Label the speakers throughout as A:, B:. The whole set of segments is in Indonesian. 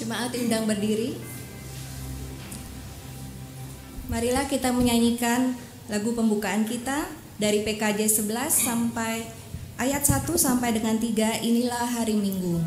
A: Jemaat diundang berdiri. Marilah kita menyanyikan lagu pembukaan kita dari PKJ 11 sampai ayat 1 sampai dengan 3, inilah hari Minggu.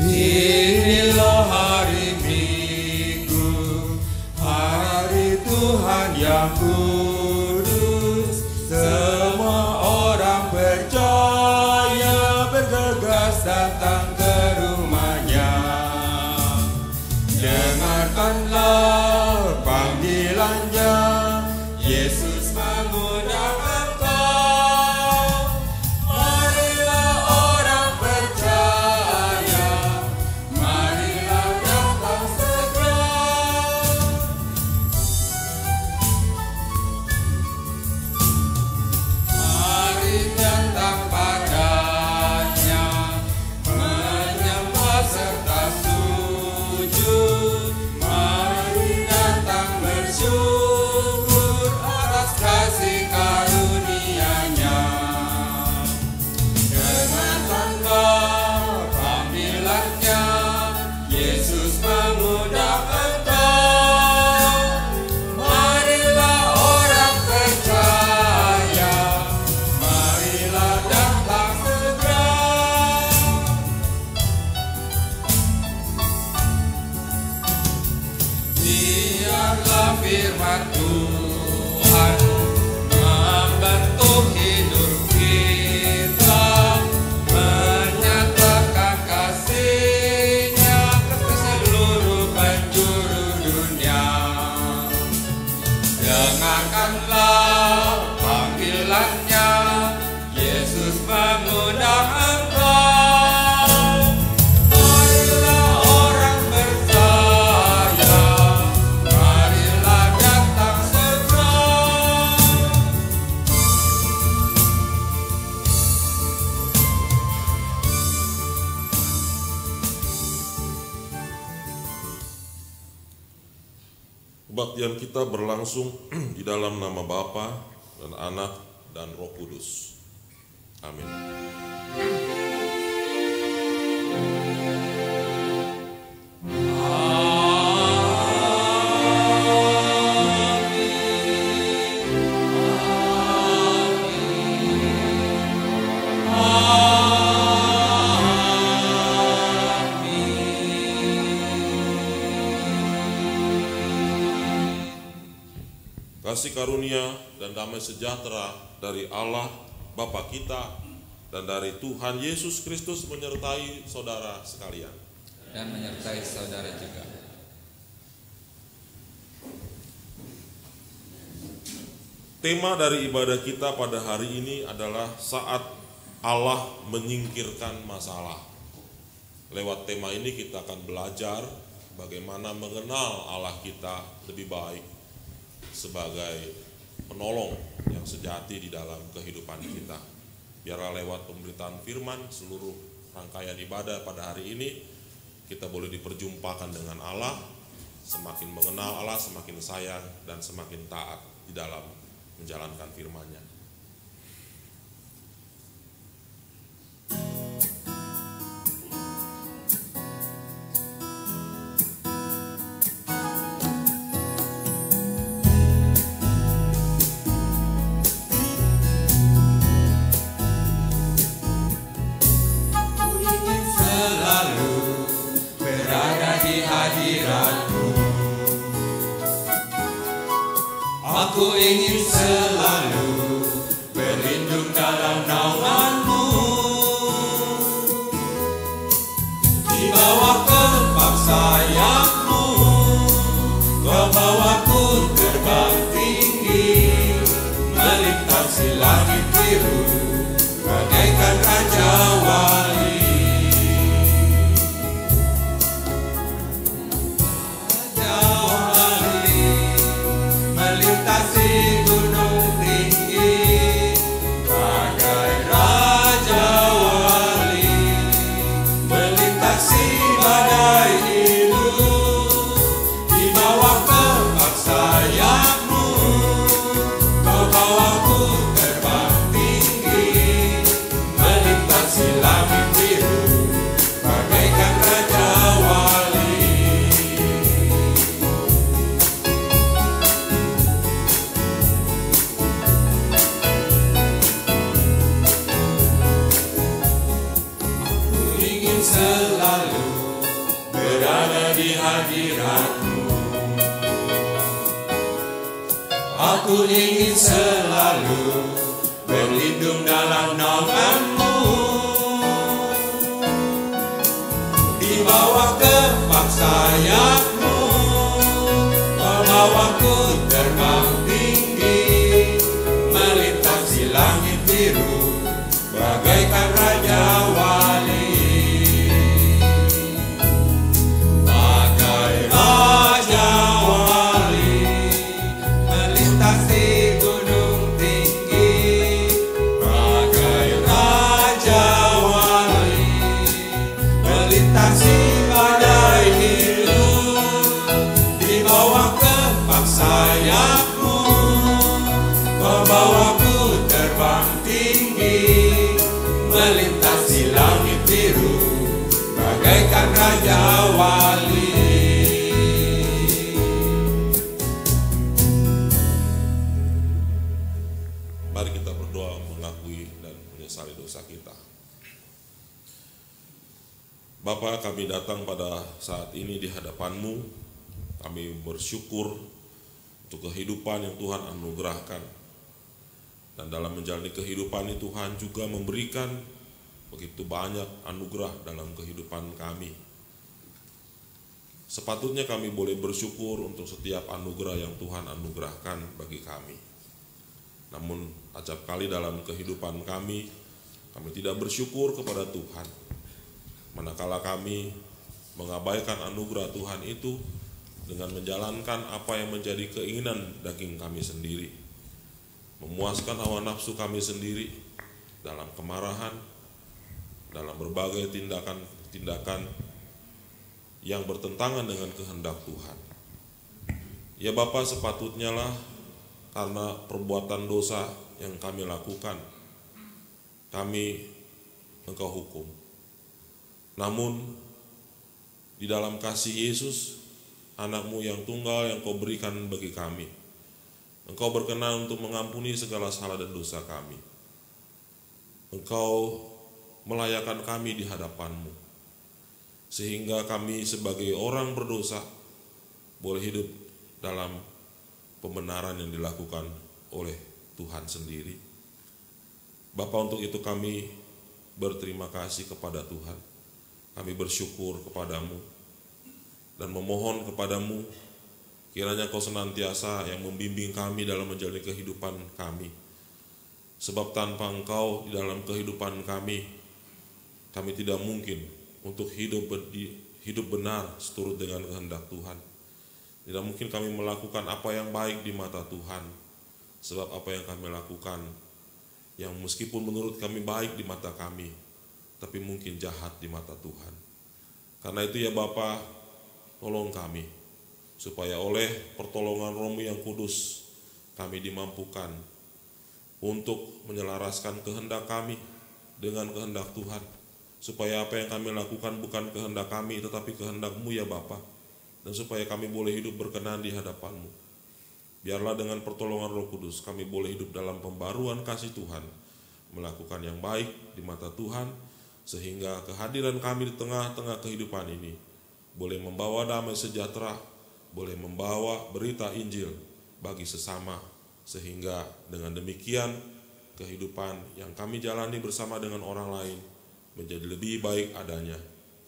B: Inilah hari Minggu, hari Tuhan yang kudus. Semua orang percaya bergegas datang ke rumahnya. Dengarkanlah panggilannya, Yesus mengundang engkau. Marilah orang percaya, marilah datang segera. Mari datang padanya, menyembah serta sujud. Mari datang bersyukur atas kasih karunia-Nya. Dengarkanlah panggilannya, Yesus mengundang engkau. Marilah orang percaya, marilah datang segera. Biarlah firman Tuhan membentuk hidup kita, menyatakan kasih-Nya ke seluruh penjuru dunia. Dengarkanlah panggilannya, Yesus mengundang engkau. Marilah orang percaya, marilah datang segera.
C: Kebaktian kita berlangsung di dalam nama Bapa dan Anak dan Roh Kudus. Amin. Kasih karunia dan damai sejahtera dari Allah Bapa kita dan dari Tuhan Yesus Kristus menyertai saudara sekalian.
B: Dan menyertai saudara juga.
C: Tema dari ibadah kita pada hari ini adalah saat Allah menyingkirkan masalah. Lewat tema ini kita akan belajar bagaimana mengenal Allah kita lebih baik sebagai penolong yang sejati di dalam kehidupan kita. Biarlah lewat pemberitaan firman seluruh rangkaian ibadah pada hari ini kita boleh diperjumpakan dengan Allah, semakin mengenal Allah, semakin sayang dan semakin taat di dalam menjalankan firman-Nya.
B: Selalu berada di hadirat-Mu. Aku ingin selalu berlindung dalam naungan-Mu. Di bawah kepak sayap-Mu, Kau bawaku terbang tinggi, melintasi langit biru, bagaikan Raja Wali. Melintasi gunung tinggi, bagai selalu berada di hadirat-Mu. Aku ingin selalu berlindung dalam nama-Mu. Di bawah kepak sayap-Mu, membawaku terbang tinggi, melintasi langit biru, bagaikan raja wali. Bagai raja wali, melintasi gunung tinggi, bagai raja wali, melintasi badai hidup. Di bawah kepak sayap-Mu, membawaku terbang tinggi, melintasi langit biru, bagaikan raja wali.
C: Mari kita berdoa mengakui dan menyesali dosa kita. Bapa, kami datang pada saat ini di hadapan-Mu. Kami bersyukur untuk kehidupan yang Tuhan anugerahkan. Dan dalam menjalani kehidupan ini Tuhan juga memberikan begitu banyak anugerah dalam kehidupan kami. Sepatutnya kami boleh bersyukur untuk setiap anugerah yang Tuhan anugerahkan bagi kami. Namun acap kali dalam kehidupan kami tidak bersyukur kepada Tuhan. Manakala kami mengabaikan anugerah Tuhan itu dengan menjalankan apa yang menjadi keinginan daging kami sendiri, memuaskan hawa nafsu kami sendiri dalam kemarahan, dalam berbagai tindakan-tindakan yang bertentangan dengan kehendak Tuhan. Ya Bapa, sepatutnya lah karena perbuatan dosa yang kami lakukan, kami Engkau hukum. Namun di dalam kasih Yesus, anak-Mu yang tunggal yang Kau berikan bagi kami, Engkau berkenan untuk mengampuni segala salah dan dosa kami. Engkau melayakkan kami di hadapan-Mu, sehingga kami sebagai orang berdosa boleh hidup dalam pembenaran yang dilakukan oleh Tuhan sendiri. Bapa, untuk itu kami berterima kasih kepada Tuhan. Kami bersyukur kepadamu dan memohon kepadamu kiranya Kau senantiasa yang membimbing kami dalam menjalani kehidupan kami. Sebab tanpa Engkau di dalam kehidupan kami tidak mungkin untuk hidup benar seturut dengan kehendak Tuhan. Tidak mungkin kami melakukan apa yang baik di mata Tuhan. Sebab apa yang kami lakukan, yang meskipun menurut kami baik di mata kami, tapi mungkin jahat di mata Tuhan. Karena itu ya Bapa, tolong kami, supaya oleh pertolongan Roh-Mu yang kudus, kami dimampukan untuk menyelaraskan kehendak kami dengan kehendak Tuhan. Supaya apa yang kami lakukan bukan kehendak kami, tetapi kehendak-Mu ya Bapa. Dan supaya kami boleh hidup berkenan di hadapan-Mu. Biarlah dengan pertolongan Roh Kudus, kami boleh hidup dalam pembaruan kasih Tuhan, melakukan yang baik di mata Tuhan, sehingga kehadiran kami di tengah-tengah kehidupan ini boleh membawa damai sejahtera, boleh membawa berita Injil bagi sesama, sehingga dengan demikian kehidupan yang kami jalani bersama dengan orang lain menjadi lebih baik adanya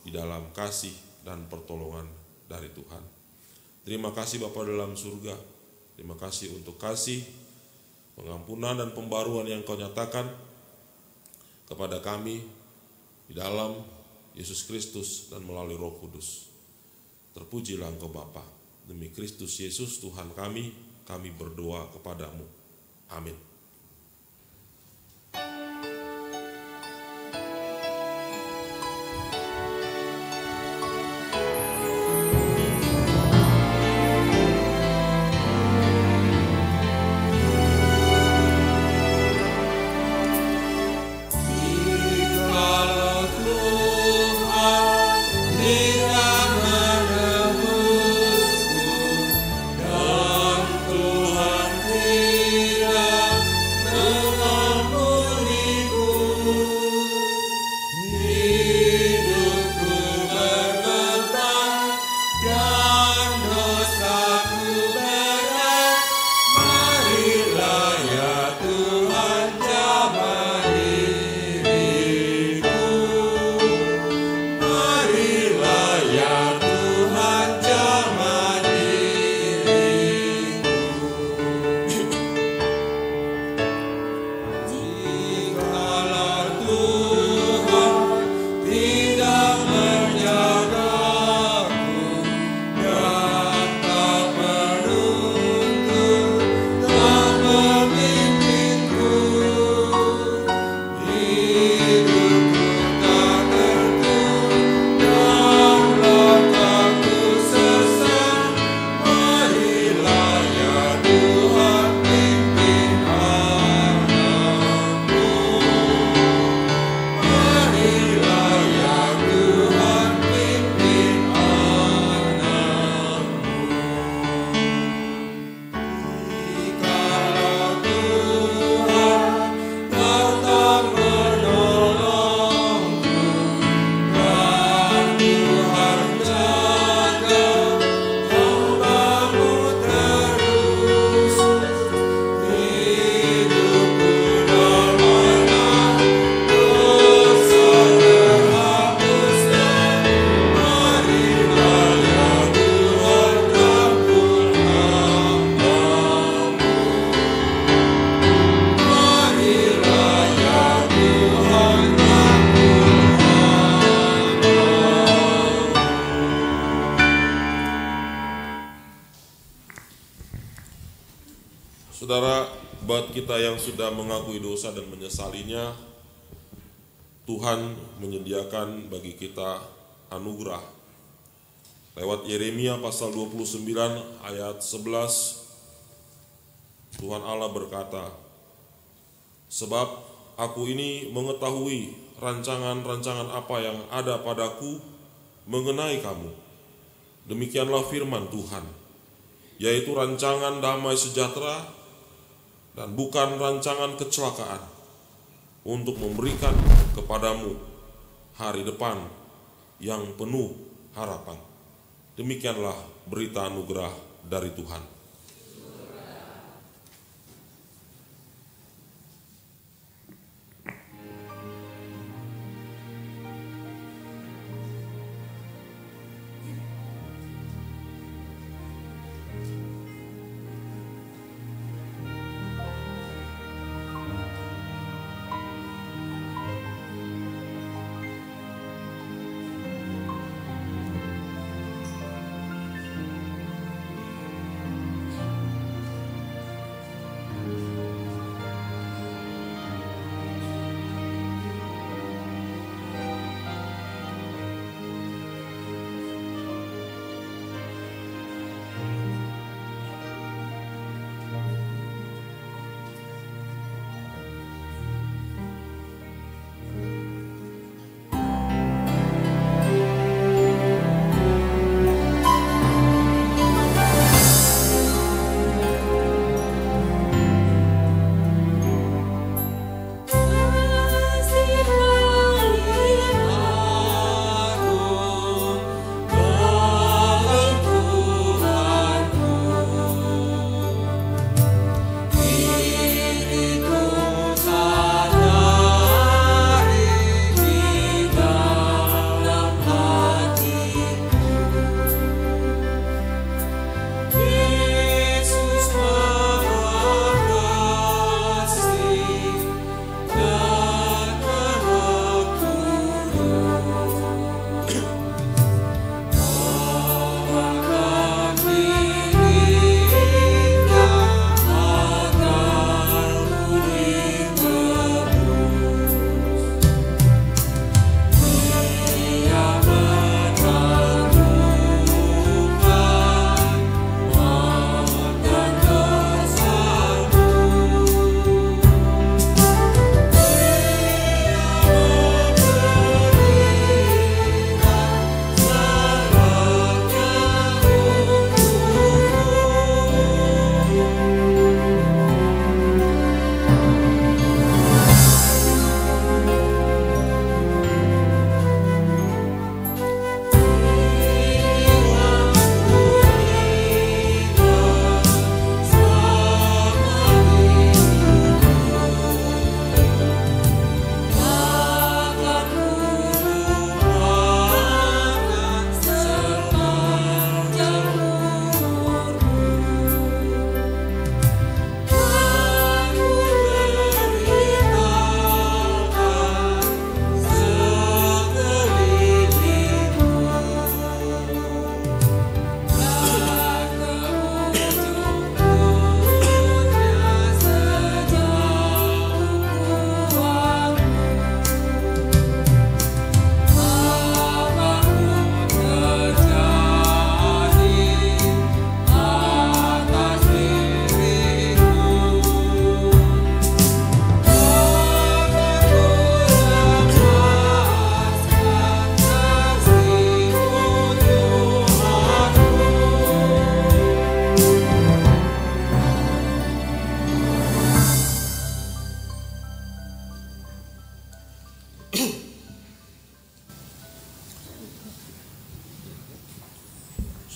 C: di dalam kasih dan pertolongan dari Tuhan. Terima kasih Bapa dalam surga. Terima kasih untuk kasih, pengampunan dan pembaruan yang Kau nyatakan kepada kami di dalam Yesus Kristus dan melalui Roh Kudus. Terpujilah Engkau Bapa. Demi Kristus Yesus Tuhan kami berdoa kepadamu. Amin.
B: Dan Tuhan tidak
C: Buat kita yang sudah mengakui dosa dan menyesalinya, Tuhan menyediakan bagi kita anugerah. Lewat Yeremia pasal 29 ayat 11, Tuhan Allah berkata, "Sebab aku ini mengetahui rancangan-rancangan apa yang ada padaku mengenai kamu. Demikianlah firman Tuhan, yaitu rancangan damai sejahtera dan bukan rancangan kecelakaan, untuk memberikan kepadamu hari depan yang penuh harapan." Demikianlah berita anugerah dari Tuhan.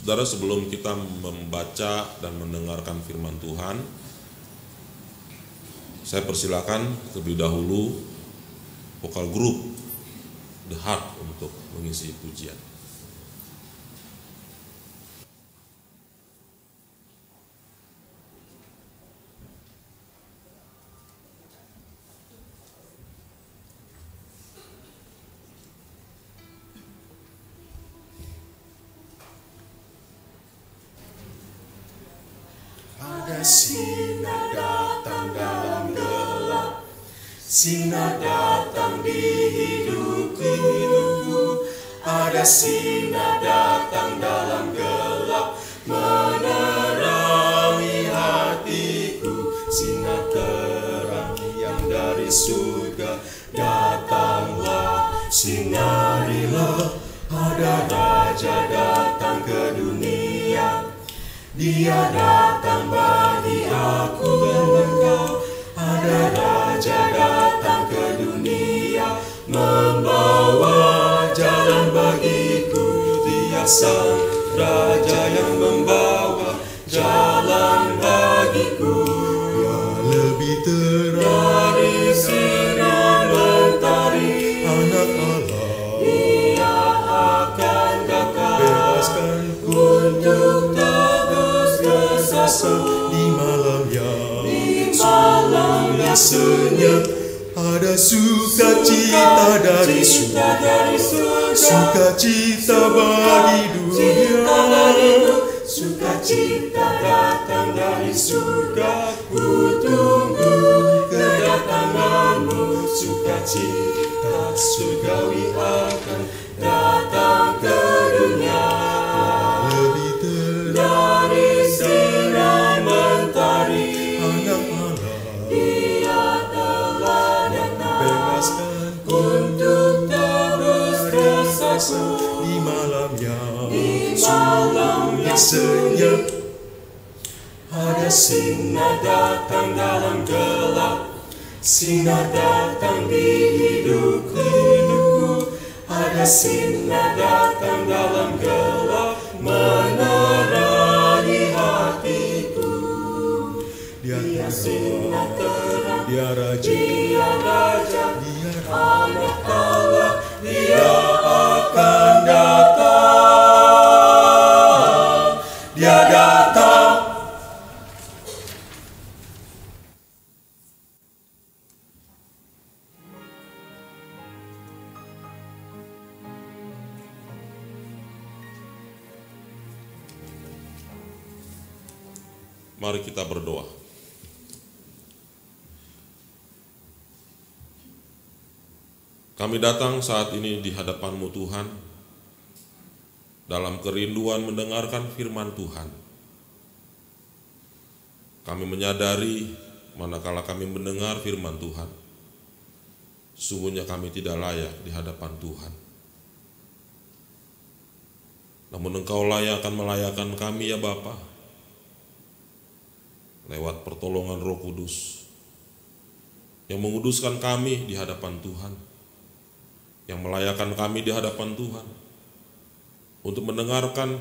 C: Saudara, sebelum kita membaca dan mendengarkan firman Tuhan, saya persilakan terlebih dahulu vokal grup The Heart untuk mengisi pujian.
D: Sinar datang Sinar datang di hidupku, ada sinar datang dalam gelap, menerangi hatiku. Sinar terang yang dari surga, datanglah, sinarilah. Ada Raja datang ke dunia, Dia datang bagi aku dan engkau. Ada Raja datang ke dunia, membawa jalan bagiku. Dia sang Raja yang membawa jalan bagiku. Dia lebih terang dari sinar mentari, Anak Allah. Dia akan datang, bebaskanku untuk tebus dosaku. Di malam yang senyap, ada sukacita dari surga, sukacita bagi dunia. Sukacita datang dari surga, ku tunggu kedatanganmu. Sukacita surgawi akan datang ke dunia. Lebih terang dari sinar mentari, Anak Allah. Dia telah datang, bebaskanku untuk tebus dosaku. Di malam yang senyap, ada sinar datang dalam gelap. Sinar datang di hidupku, ada sinar datang dalam gelap, menerangi hatiku. Dia sinar terang, Dia Raja, Dia Anak Allah. Dia akan datang, Dia datang.
C: Mari kita berdoa. Kami datang saat ini di hadapan-Mu Tuhan, dalam kerinduan mendengarkan firman Tuhan. Kami menyadari manakala kami mendengar firman Tuhan, sesungguhnya kami tidak layak di hadapan Tuhan. Namun Engkau layak akan melayakkan kami ya Bapa, lewat pertolongan Roh Kudus yang menguduskan kami di hadapan Tuhan, yang melayakkan kami di hadapan Tuhan untuk mendengarkan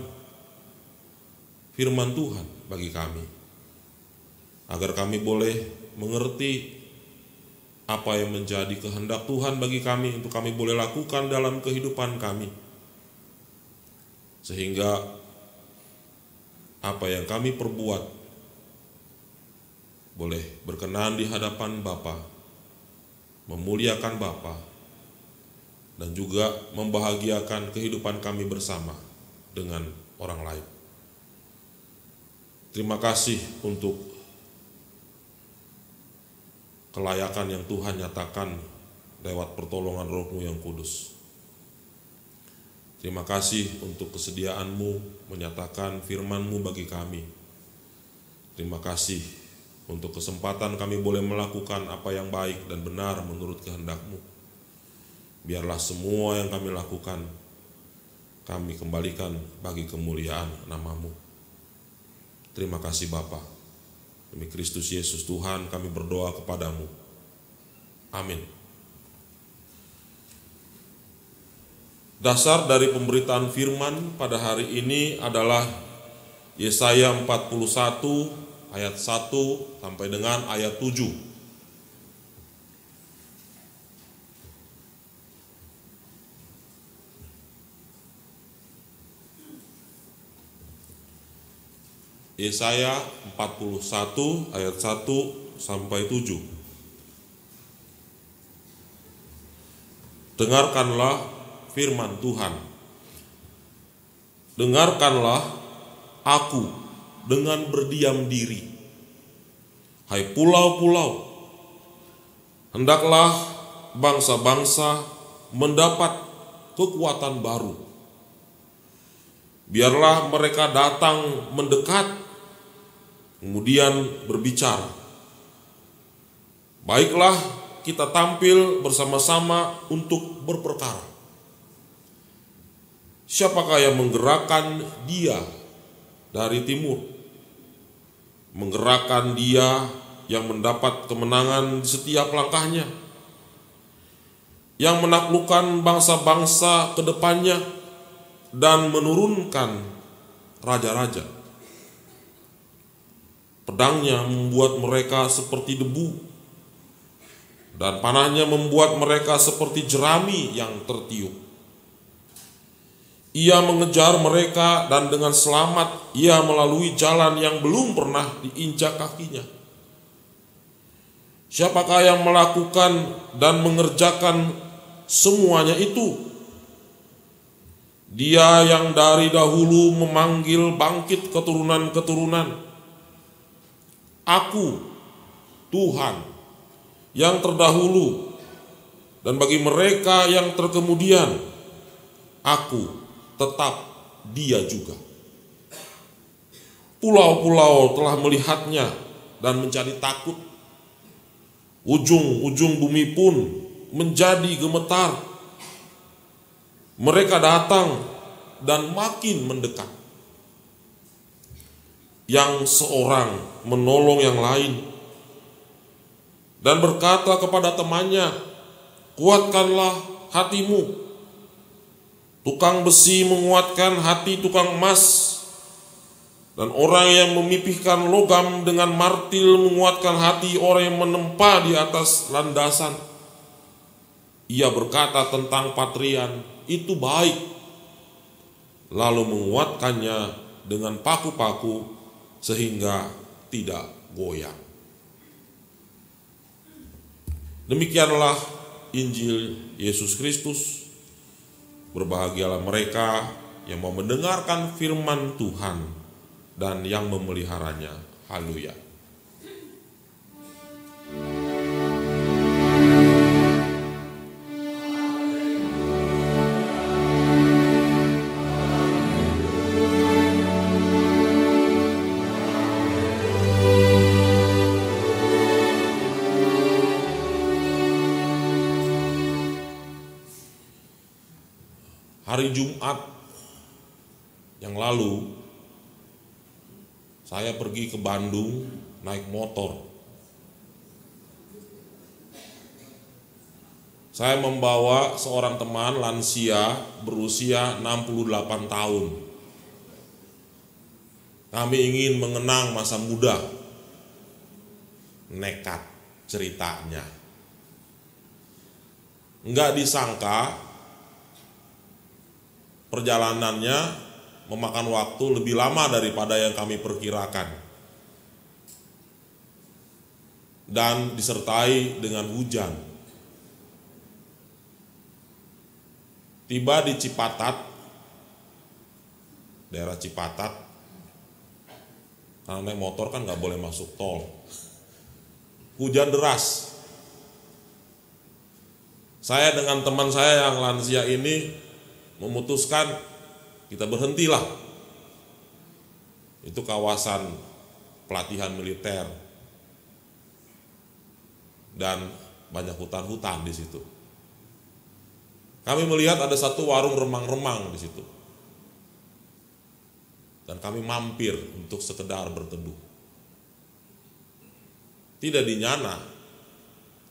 C: firman Tuhan bagi kami, agar kami boleh mengerti apa yang menjadi kehendak Tuhan bagi kami untuk kami boleh lakukan dalam kehidupan kami, sehingga apa yang kami perbuat boleh berkenan di hadapan Bapa, memuliakan Bapa, dan juga membahagiakan kehidupan kami bersama dengan orang lain. Terima kasih untuk kelayakan yang Tuhan nyatakan lewat pertolongan Roh-Mu yang kudus. Terima kasih untuk kesediaan-Mu menyatakan firman-Mu bagi kami. Terima kasih untuk kesempatan kami boleh melakukan apa yang baik dan benar menurut kehendak-Mu. Biarlah semua yang kami lakukan, kami kembalikan bagi kemuliaan nama-Mu. Terima kasih Bapa. Demi Kristus Yesus Tuhan kami berdoa kepadamu. Amin. Dasar dari pemberitaan firman pada hari ini adalah Yesaya 41 ayat 1 sampai dengan ayat 7. Yesaya 41 ayat 1 sampai 7. Dengarkanlah firman Tuhan. Dengarkanlah aku dengan berdiam diri. Hai pulau-pulau, Hendaklah bangsa-bangsa mendapat kekuatan baru. Biarlah mereka datang mendekat, kemudian berbicara. Baiklah kita tampil bersama-sama untuk berperkara. Siapakah yang menggerakkan dia dari timur? Menggerakkan dia yang mendapat kemenangan di setiap langkahnya, yang menaklukkan bangsa-bangsa ke depannya dan menurunkan raja-raja. Pedangnya membuat mereka seperti debu, dan panahnya membuat mereka seperti jerami yang tertiup. Ia mengejar mereka dan dengan selamat ia melalui jalan yang belum pernah diinjak kakinya. Siapakah yang melakukan dan mengerjakan semuanya itu? Dia yang dari dahulu memanggil bangkit keturunan-keturunan. Aku, Tuhan, yang terdahulu, dan bagi mereka yang terkemudian, aku tetap Dia juga. Pulau-pulau telah melihatnya dan menjadi takut. Ujung-ujung bumi pun menjadi gemetar. Mereka datang dan makin mendekat. Yang seorang menolong yang lain dan berkata kepada temannya, "Kuatkanlah hatimu." Tukang besi menguatkan hati tukang emas, dan orang yang memipihkan logam dengan martil menguatkan hati orang yang menempa di atas landasan. Ia berkata tentang patrian, "Itu baik," lalu menguatkannya dengan paku-paku sehingga tidak goyang. Demikianlah Injil Yesus Kristus. Berbahagialah mereka yang mau mendengarkan firman Tuhan dan yang memeliharanya. Haleluya. Hari Jumat yang lalu saya pergi ke Bandung naik motor. Saya membawa seorang teman lansia berusia 68 tahun. Kami ingin mengenang masa muda. Nekat ceritanya. Enggak disangka perjalanannya memakan waktu lebih lama daripada yang kami perkirakan. Dan disertai dengan hujan. Tiba di Cipatat, daerah Cipatat, karena naik motor kan nggak boleh masuk tol. Hujan deras. Saya dengan teman saya yang lansia ini memutuskan kita berhentilah. Itu kawasan pelatihan militer dan banyak hutan-hutan di situ. Kami melihat ada satu warung remang-remang di situ. Dan kami mampir untuk sekedar berteduh. Tidak dinyana,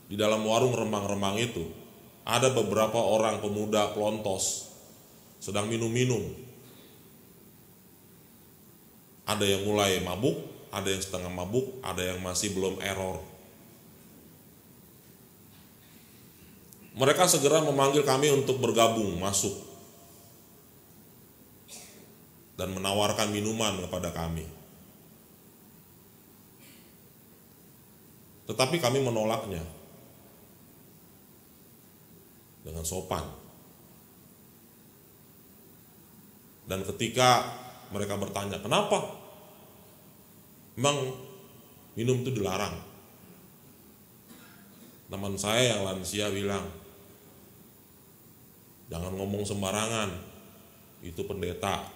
C: di dalam warung remang-remang itu ada beberapa orang pemuda pelontos sedang minum-minum. Ada yang mulai mabuk, ada yang setengah mabuk, ada yang masih belum error. Mereka segera memanggil kami untuk bergabung masuk dan menawarkan minuman kepada kami. Tetapi kami menolaknya dengan sopan. Dan ketika mereka bertanya, "Kenapa? Emang minum itu dilarang?" Teman saya yang lansia bilang, jangan ngomong sembarangan, itu pendeta.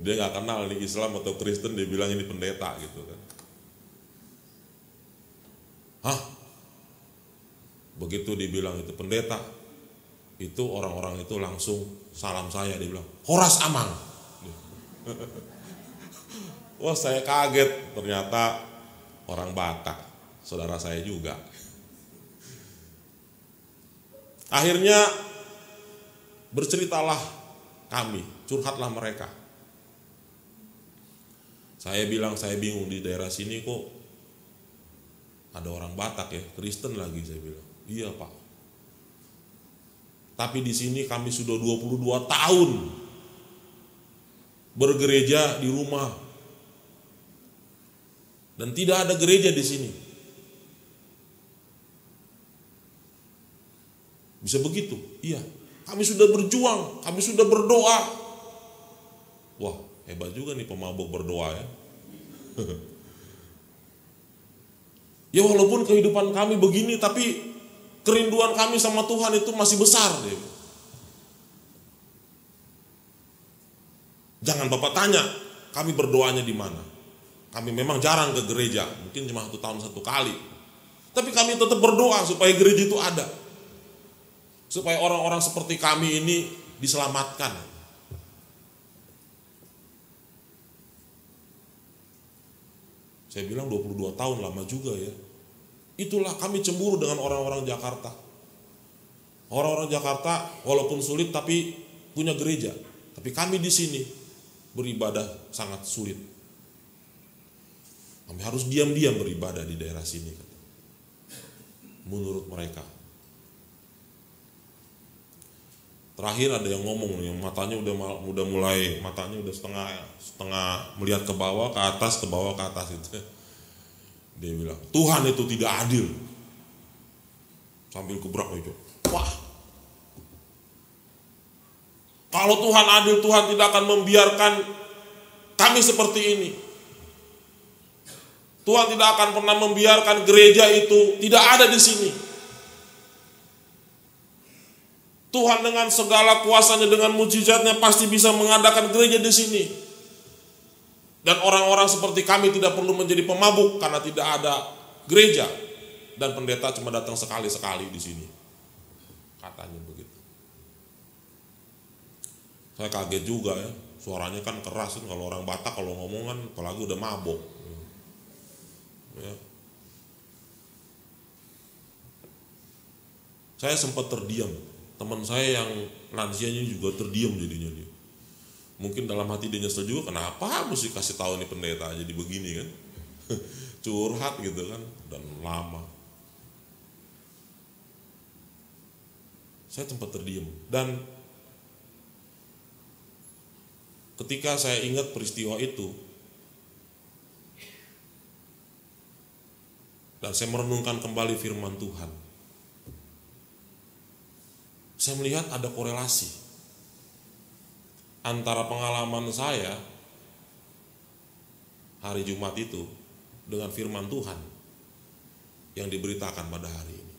C: Dia nggak kenal nih Islam atau Kristen, dia bilang ini pendeta gitu kan. Hah? Begitu dibilang itu pendeta, itu orang-orang itu langsung salam saya, dia bilang, Horas Amang. Wah, saya kaget, ternyata orang Batak, saudara saya juga. Akhirnya berceritalah kami, curhatlah mereka. Saya bilang, saya bingung di daerah sini kok ada orang Batak ya, Kristen lagi, saya bilang. Iya Pak. Tapi di sini kami sudah 22 tahun bergereja di rumah. Dan tidak ada gereja di sini. Bisa begitu? Iya. Kami sudah berjuang, kami sudah berdoa. Wah, hebat juga nih pemabuk berdoa ya. Ya walaupun kehidupan kami begini, tapi kerinduan kami sama Tuhan itu masih besar. Jangan Bapak tanya, kami berdoanya di mana. Kami memang jarang ke gereja, mungkin cuma 1 tahun 1 kali. Tapi kami tetap berdoa supaya gereja itu ada. Supaya orang-orang seperti kami ini diselamatkan. Saya bilang 22 tahun lama juga ya. Itulah kami cemburu dengan orang-orang Jakarta. Orang-orang Jakarta walaupun sulit tapi punya gereja. Tapi kami di sini beribadah sangat sulit. Kami harus diam-diam beribadah di daerah sini. Menurut mereka. Terakhir ada yang ngomong nih, matanya udah mulai, matanya udah setengah melihat ke bawah, ke atas, ke bawah, ke atas itu. Dia bilang, Tuhan itu tidak adil. Sambil gebrak itu. Wah. Kalau Tuhan adil, Tuhan tidak akan membiarkan kami seperti ini. Tuhan tidak akan pernah membiarkan gereja itu tidak ada di sini. Tuhan dengan segala kuasanya, dengan mujizatnya pasti bisa mengadakan gereja di sini. Dan orang-orang seperti kami tidak perlu menjadi pemabuk karena tidak ada gereja. Dan pendeta cuma datang sekali-sekali di sini. Katanya begitu. Saya kaget juga ya. Suaranya kan keras kan, kalau orang Batak kalau ngomong kan apalagi udah mabok. Ya. Saya sempat terdiam. Teman saya yang lansianya juga terdiam jadinya dia. Mungkin dalam hati dia nyesel juga, kenapa mesti kasih tahu nih pendeta jadi begini kan. Curhat gitu kan, dan lama. Saya sempat terdiam. Dan ketika saya ingat peristiwa itu, dan saya merenungkan kembali firman Tuhan, saya melihat ada korelasi antara pengalaman saya hari Jumat itu dengan firman Tuhan yang diberitakan pada hari ini.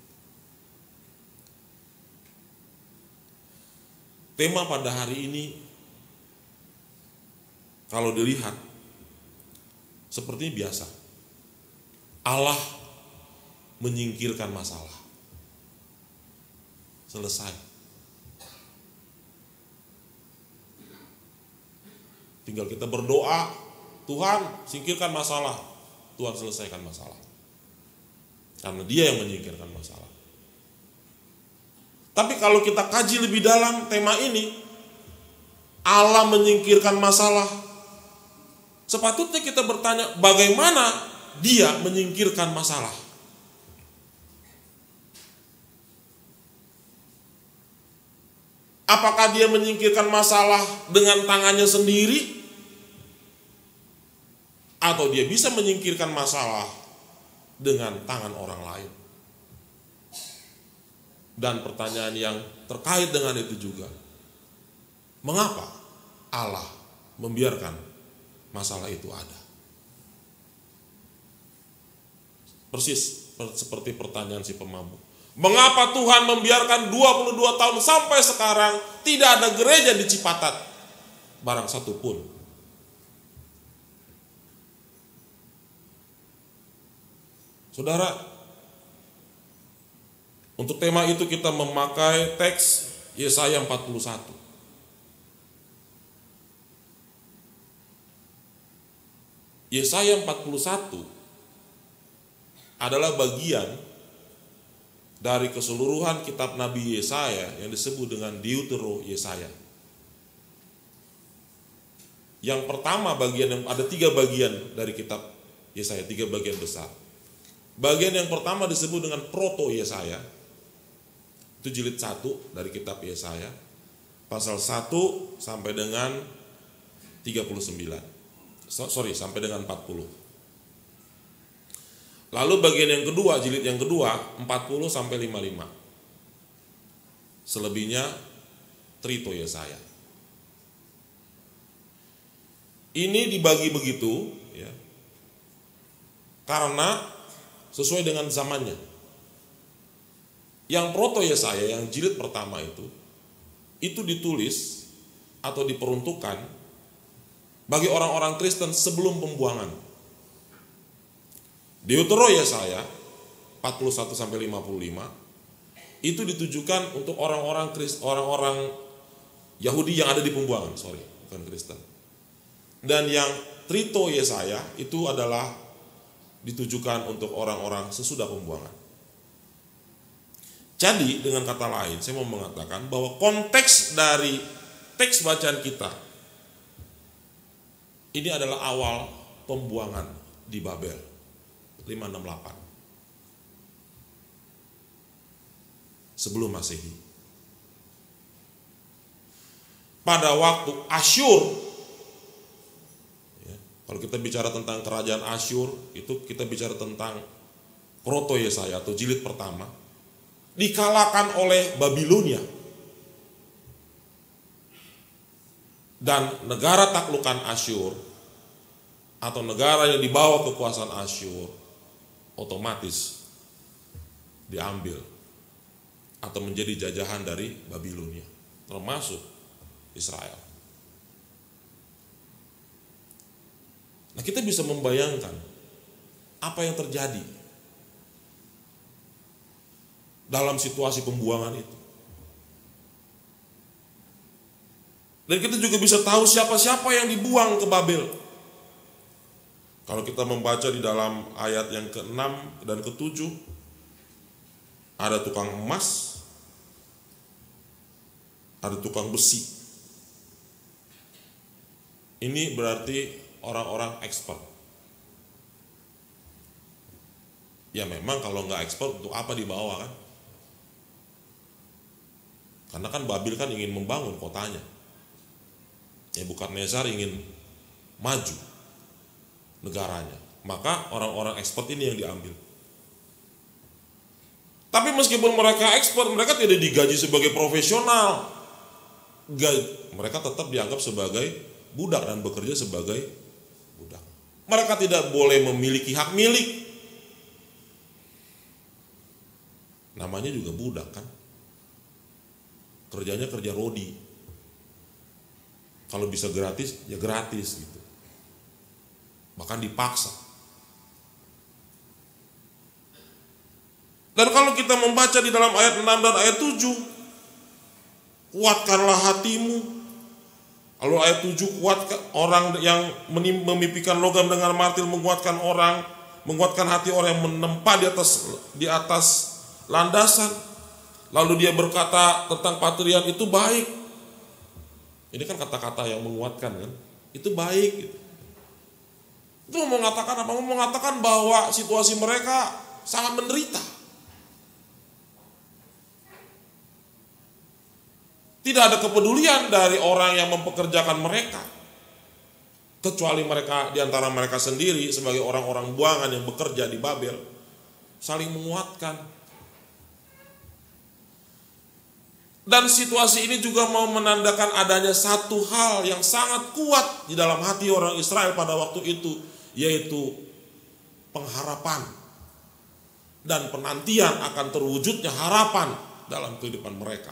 C: Tema pada hari ini kalau dilihat sepertinya biasa. Allah menyingkirkan masalah. Selesai. Tinggal kita berdoa, Tuhan singkirkan masalah, Tuhan selesaikan masalah. Karena Dia yang menyingkirkan masalah. Tapi kalau kita kaji lebih dalam tema ini, Allah menyingkirkan masalah, sepatutnya kita bertanya, bagaimana Dia menyingkirkan masalah? Apakah Dia menyingkirkan masalah dengan tangannya sendiri? Atau Dia bisa menyingkirkan masalah dengan tangan orang lain? Dan pertanyaan yang terkait dengan itu juga, mengapa Allah membiarkan masalah itu ada? Persis seperti pertanyaan si pemabuk. Mengapa Tuhan membiarkan 22 tahun sampai sekarang tidak ada gereja di Cipatat? Barang satu pun. Saudara, untuk tema itu kita memakai teks Yesaya 41. Yesaya 41 adalah bagian dari keseluruhan kitab Nabi Yesaya yang disebut dengan Deutero Yesaya. Yang pertama ada 3 bagian dari kitab Yesaya, 3 bagian besar. Bagian yang pertama disebut dengan Proto Yesaya. Itu jilid 1 dari kitab Yesaya. Pasal 1 sampai dengan 39. Sampai dengan 40. Lalu bagian yang kedua, jilid yang kedua, 40 sampai 55. Selebihnya Trito Yesaya. Ini dibagi begitu ya, karena sesuai dengan zamannya. Yang Proto Yesaya, yang jilid pertama itu ditulis atau diperuntukkan bagi orang-orang Kristen sebelum pembuangan. Deutero Yesaya 41 sampai 55 itu ditujukan untuk orang-orang Yahudi yang ada di pembuangan, bukan Kristen. Dan yang Trito Yesaya itu adalah ditujukan untuk orang-orang sesudah pembuangan. Jadi dengan kata lain, saya mau mengatakan bahwa konteks dari teks bacaan kita ini adalah awal pembuangan di Babel 568 sebelum Masehi. Pada waktu Asyur, ya, kalau kita bicara tentang kerajaan Asyur, itu kita bicara tentang Proto Yesaya atau jilid pertama, dikalahkan oleh Babilonia. Dan negara taklukan Asyur atau negara yang dibawa kekuasaan Asyur otomatis diambil atau menjadi jajahan dari Babilonia, termasuk Israel. Nah, kita bisa membayangkan apa yang terjadi dalam situasi pembuangan itu. Dan kita juga bisa tahu siapa-siapa yang dibuang ke Babel. Kalau kita membaca di dalam ayat yang ke-6 dan ke-7, ada tukang emas, ada tukang besi. Ini berarti orang-orang expert. Ya memang kalau nggak expert, untuk apa dibawa kan? Karena kan Babel kan ingin membangun kotanya. Nebukadnezar ingin maju negaranya. Maka orang-orang expert ini yang diambil. Tapi meskipun mereka expert, mereka tidak digaji sebagai profesional. Mereka tetap dianggap sebagai budak dan bekerja sebagai budak. Mereka tidak boleh memiliki hak milik. Namanya juga budak kan. Kerjanya kerja rodi. Kalau bisa gratis, ya gratis gitu. Bahkan dipaksa. Dan kalau kita membaca di dalam ayat 6 dan ayat 7, kuatkanlah hatimu. Lalu ayat 7, kuatkan orang yang memimpikan logam dengan martil, menguatkan hati orang yang menempa di atas landasan. Lalu dia berkata tentang patrian itu baik. Ini kan kata-kata yang menguatkan kan. Itu baik gitu. Itu mau mengatakan apa? Mau mengatakan bahwa situasi mereka sangat menderita. Tidak ada kepedulian dari orang yang mempekerjakan mereka. Kecuali mereka, di antara mereka sendiri sebagai orang-orang buangan yang bekerja di Babel, saling menguatkan. Dan situasi ini juga mau menandakan adanya satu hal yang sangat kuat di dalam hati orang Israel pada waktu itu, yaitu pengharapan dan penantian akan terwujudnya harapan dalam kehidupan mereka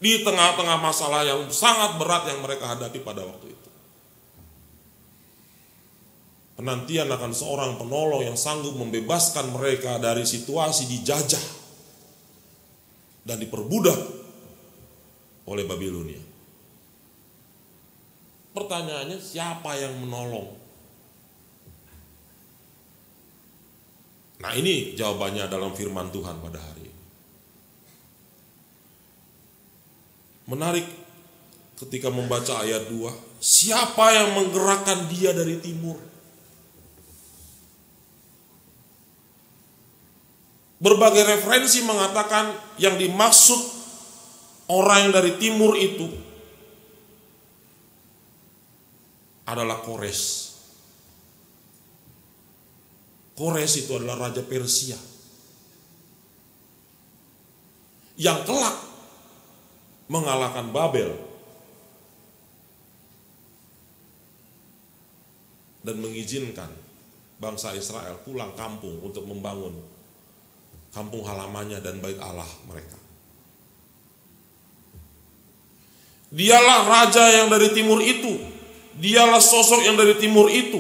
C: di tengah-tengah masalah yang sangat berat yang mereka hadapi pada waktu itu. Penantian akan seorang penolong yang sanggup membebaskan mereka dari situasi dijajah dan diperbudak oleh Babilonia. Pertanyaannya, siapa yang menolong? Nah, ini jawabannya dalam firman Tuhan pada hari ini. Menarik ketika membaca ayat 2, siapa yang menggerakkan dia dari timur? Berbagai referensi mengatakan yang dimaksud orang yang dari timur itu adalah Kores. Kores itu adalah raja Persia yang kelak mengalahkan Babel dan mengizinkan bangsa Israel pulang kampung untuk membangun kampung halamannya dan bait Allah mereka. Dialah raja yang dari timur itu, dialah sosok yang dari timur itu,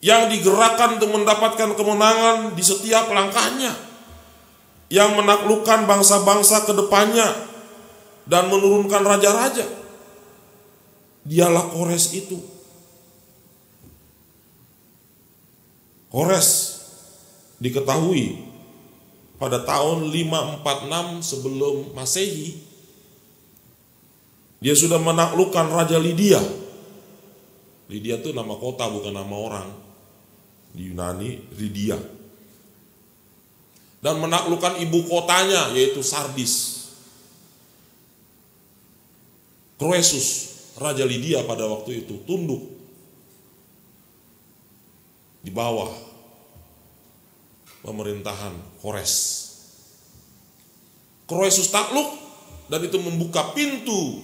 C: yang digerakkan untuk mendapatkan kemenangan di setiap langkahnya, yang menaklukkan bangsa-bangsa ke depannya dan menurunkan raja-raja. Dialah Kores itu. Kores diketahui pada tahun 546 sebelum Masehi, dia sudah menaklukkan Raja Lydia. Lydia itu nama kota bukan nama orang. Di Yunani, Lydia. Dan menaklukkan ibu kotanya yaitu Sardis. Croesus, Raja Lydia pada waktu itu tunduk di bawah pemerintahan Kores. Croesus takluk dan itu membuka pintu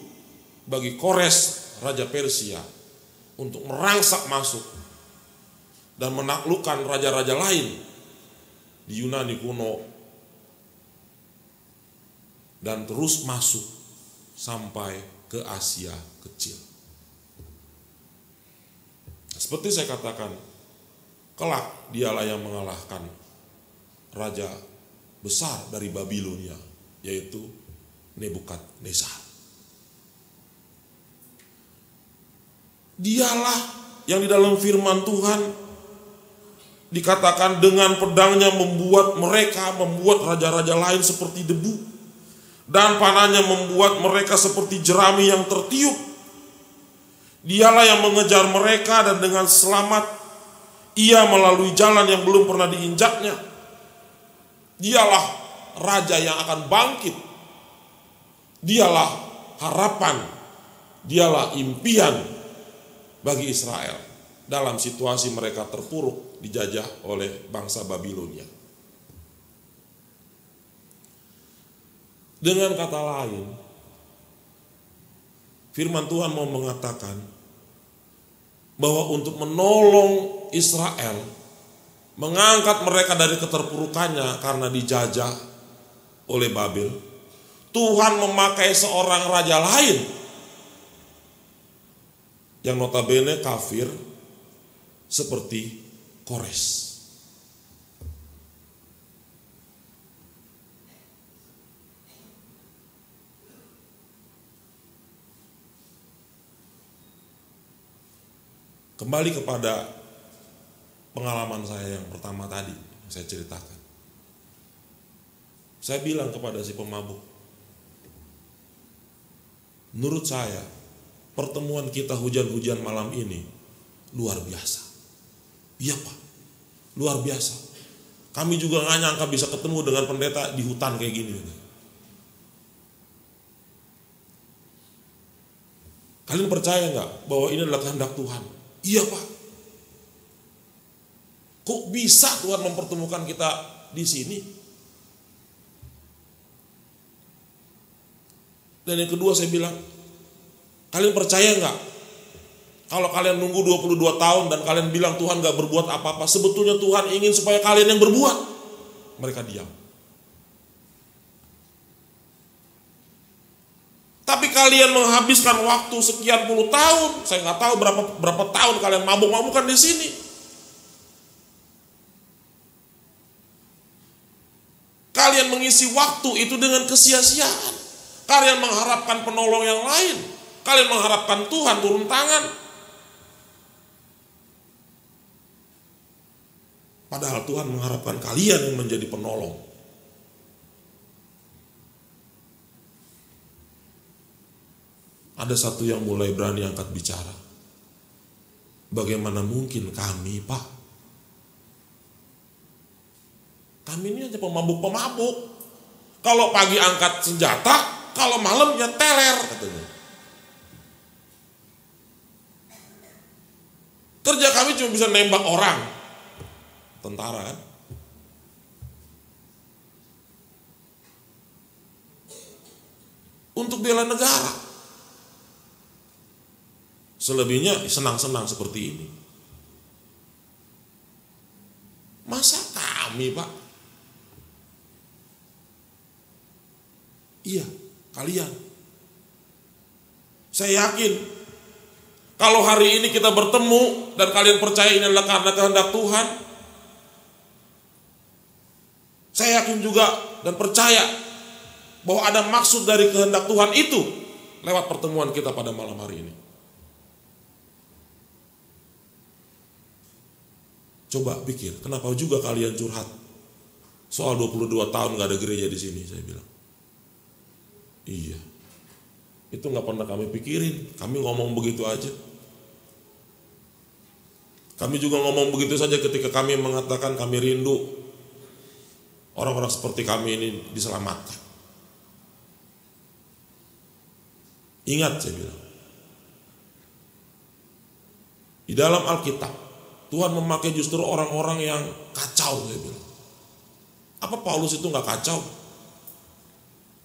C: bagi Kores, Raja Persia, untuk merangsak masuk dan menaklukkan raja-raja lain di Yunani kuno dan terus masuk sampai ke Asia kecil. Seperti saya katakan, kelak dialah yang mengalahkan raja besar dari Babilonia, yaitu Nebukadnezar. Dialah yang di dalam firman Tuhan dikatakan dengan pedangnya membuat raja-raja lain seperti debu, dan panahnya membuat mereka seperti jerami yang tertiup. Dialah yang mengejar mereka dan dengan selamat ia melalui jalan yang belum pernah diinjaknya. Dialah raja yang akan bangkit. Dialah harapan, dialah impian bagi Israel dalam situasi mereka terpuruk dijajah oleh bangsa Babilonia. Dengan kata lain, firman Tuhan mau mengatakan bahwa untuk menolong Israel, mengangkat mereka dari keterpurukannya karena dijajah oleh Babel, Tuhan memakai seorang raja lain yang notabene kafir seperti Kores. Kembali kepada pengalaman saya yang pertama tadi, yang saya ceritakan. Saya bilang kepada si pemabuk, menurut saya pertemuan kita hujan-hujan malam ini luar biasa. Iya Pak, luar biasa. Kami juga gak nyangka bisa ketemu dengan pendeta di hutan kayak gini. Kalian percaya gak bahwa ini adalah kehendak Tuhan? Iya Pak. Kok bisa Tuhan mempertemukan kita di sini? Dan yang kedua saya bilang, kalian percaya nggak Kalau kalian nunggu 22 tahun dan kalian bilang Tuhan gak berbuat apa-apa, sebetulnya Tuhan ingin supaya kalian yang berbuat. Mereka diam. Tapi kalian menghabiskan waktu sekian puluh tahun, saya nggak tahu berapa tahun kalian mabuk-mabukan di sini. Kalian mengisi waktu itu dengan kesia-siaan. Kalian mengharapkan penolong yang lain. Kalian mengharapkan Tuhan turun tangan. Padahal Tuhan mengharapkan kalian yang menjadi penolong. Ada satu yang mulai berani angkat bicara. Bagaimana mungkin kami, Pak? Kami ini aja pemabuk-pemabuk. Kalau pagi angkat senjata, kalau malam ya teler, katanya. Kerja kami cuma bisa nembak orang. Tentara kan? Untuk bela negara. Selebihnya senang-senang seperti ini. Masa kami, Pak? Iya, kalian. Saya yakin kalau hari ini kita bertemu dan kalian percaya ini adalah karena kehendak Tuhan, saya yakin juga dan percaya bahwa ada maksud dari kehendak Tuhan itu lewat pertemuan kita pada malam hari ini. Coba pikir, kenapa juga kalian curhat soal 22 tahun gak ada gereja di sini, saya bilang. Iya, itu gak pernah kami pikirin, kami ngomong begitu aja. Kami juga ngomong begitu saja ketika kami mengatakan kami rindu orang-orang seperti kami ini diselamatkan. Ingat, saya bilang, di dalam Alkitab Tuhan memakai justru orang-orang yang kacau, saya bilang. Apa Paulus itu gak kacau?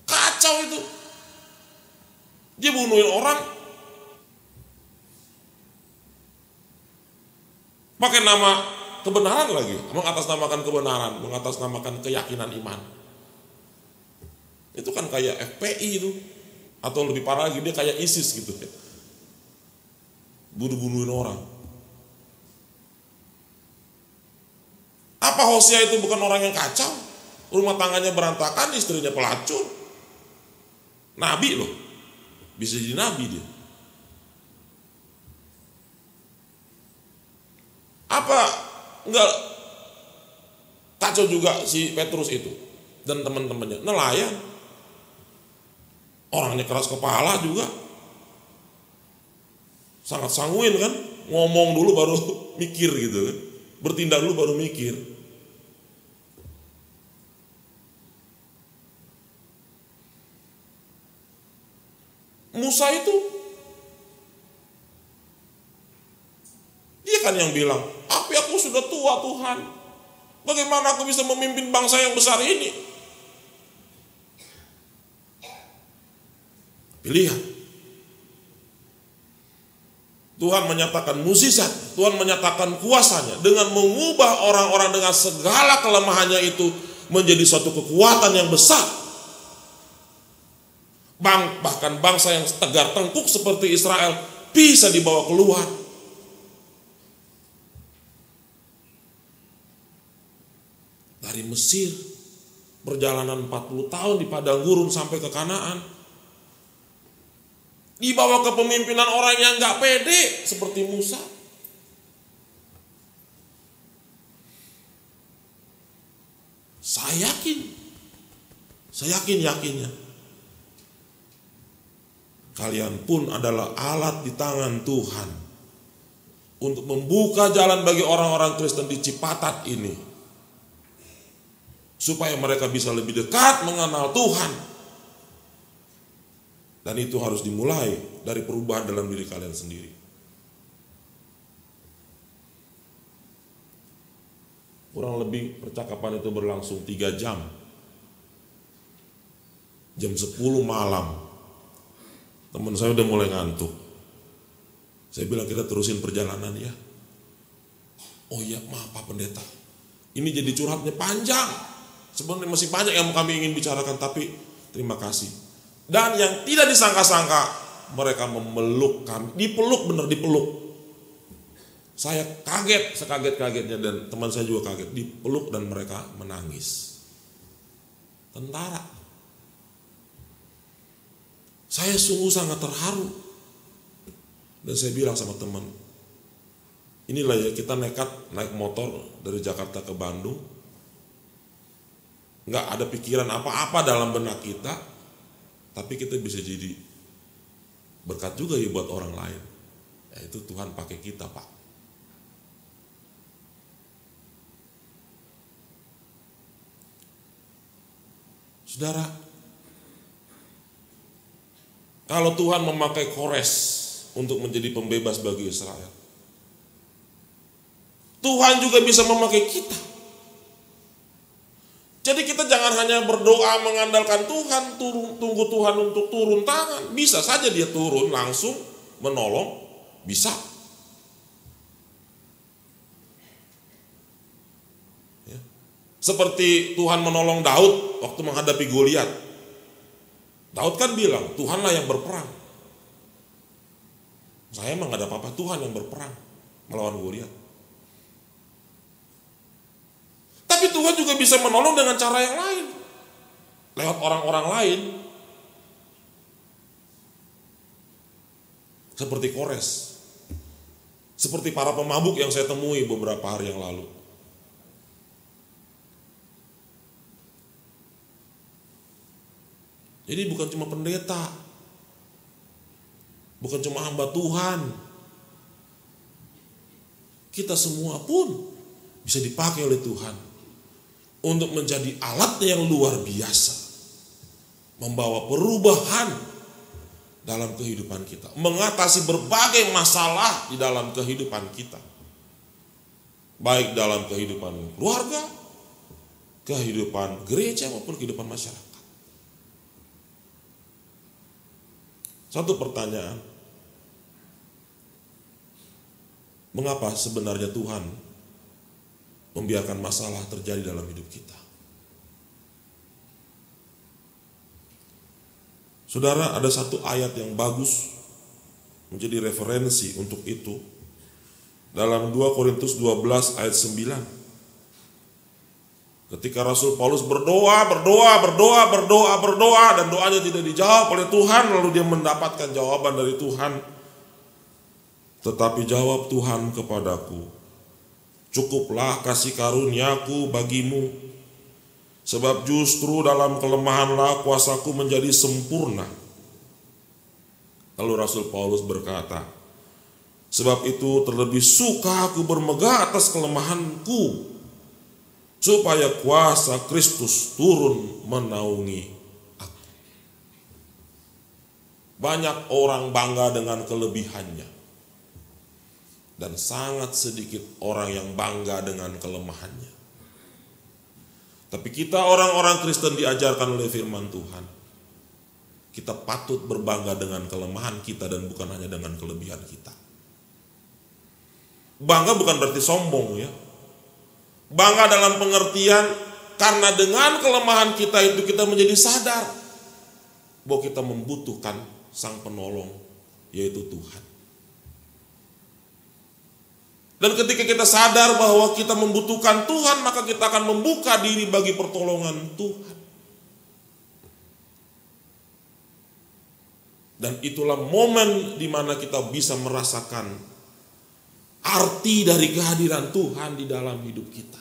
C: Kacau itu. Dia bunuhin orang, pakai nama kebenaran lagi, mengatasnamakan kebenaran, mengatasnamakan keyakinan iman. Itu kan kayak FPI itu, atau lebih parah lagi dia kayak ISIS gitu ya. Bunuh-bunuhin orang. Apa Hosea itu bukan orang yang kacau? Rumah tangganya berantakan, istrinya pelacur. Nabi loh, bisa jadi nabi dia. Apa enggak kacau juga si Petrus itu dan teman-temannya? Nelayan, orangnya keras kepala juga, sangat sanguin kan, ngomong dulu baru mikir gitu kan, bertindak dulu baru mikir. Musa itu dia kan yang bilang, aku sudah tua Tuhan, bagaimana aku bisa memimpin bangsa yang besar ini? Pilihan. Tuhan menyatakan mukjizat, Tuhan menyatakan kuasanya dengan mengubah orang-orang dengan segala kelemahannya itu menjadi suatu kekuatan yang besar. Bahkan bangsa yang tegar tengkuk seperti Israel bisa dibawa keluar. Dari Mesir, perjalanan 40 tahun di padang gurun sampai ke Kanaan. Dibawa ke pemimpinan orang yang gak pede seperti Musa. Saya yakinnya kalian pun adalah alat di tangan Tuhan untuk membuka jalan bagi orang-orang Kristen di Cipatat ini, supaya mereka bisa lebih dekat mengenal Tuhan. Dan itu harus dimulai dari perubahan dalam diri kalian sendiri. Kurang lebih percakapan itu berlangsung 3 jam. Jam 10 malam teman saya udah mulai ngantuk. Saya bilang kita terusin perjalanan ya. Oh iya maaf Pak Pendeta, ini jadi curhatnya panjang. Sebenarnya masih banyak yang kami ingin bicarakan, tapi terima kasih. Dan yang tidak disangka-sangka, mereka memeluk kami, dipeluk, bener dipeluk. Saya kaget, sekaget-kagetnya, dan teman saya juga kaget, dipeluk dan mereka menangis. Tentara. Saya sungguh sangat terharu. Dan saya bilang sama teman, inilah ya kita nekat naik motor dari Jakarta ke Bandung. Nggak ada pikiran apa-apa dalam benak kita, tapi kita bisa jadi berkat juga ya buat orang lain. Ya, itu Tuhan pakai kita, Pak. Saudara, kalau Tuhan memakai Kores untuk menjadi pembebas bagi Israel, Tuhan juga bisa memakai kita. Jadi kita jangan hanya berdoa mengandalkan Tuhan, tunggu Tuhan untuk turun tangan. Bisa saja dia turun langsung menolong, bisa. Ya. Seperti Tuhan menolong Daud waktu menghadapi Goliat. Daud kan bilang, Tuhanlah yang berperang. Saya emang gak ada apa-apa, Tuhan yang berperang melawan Goliat. Tapi Tuhan juga bisa menolong dengan cara yang lain. Lewat orang-orang lain. Seperti Kores. Seperti para pemabuk yang saya temui beberapa hari yang lalu. Jadi bukan cuma pendeta. Bukan cuma hamba Tuhan. Kita semua pun bisa dipakai oleh Tuhan untuk menjadi alat yang luar biasa, membawa perubahan dalam kehidupan kita, mengatasi berbagai masalah di dalam kehidupan kita, baik dalam kehidupan keluarga, kehidupan gereja maupun kehidupan masyarakat. Satu pertanyaan, mengapa sebenarnya Tuhan membiarkan masalah terjadi dalam hidup kita? Saudara, ada satu ayat yang bagus menjadi referensi untuk itu. Dalam 2 Korintus 12 ayat 9. Ketika Rasul Paulus berdoa dan doanya tidak dijawab oleh Tuhan, lalu dia mendapatkan jawaban dari Tuhan. Tetapi jawab Tuhan kepadaku, cukuplah kasih karuniaku bagimu, sebab justru dalam kelemahanlah kuasaku menjadi sempurna. Lalu Rasul Paulus berkata, sebab itu terlebih suka aku bermegah atas kelemahanku, supaya kuasa Kristus turun menaungi aku. Banyak orang bangga dengan kelebihannya, dan sangat sedikit orang yang bangga dengan kelemahannya. Tapi kita orang-orang Kristen diajarkan oleh firman Tuhan, kita patut berbangga dengan kelemahan kita dan bukan hanya dengan kelebihan kita. Bangga bukan berarti sombong ya. Bangga dalam pengertian karena dengan kelemahan kita itu kita menjadi sadar bahwa kita membutuhkan Sang Penolong, yaitu Tuhan. Dan ketika kita sadar bahwa kita membutuhkan Tuhan, maka kita akan membuka diri bagi pertolongan Tuhan. Dan itulah momen di mana kita bisa merasakan arti dari kehadiran Tuhan di dalam hidup kita.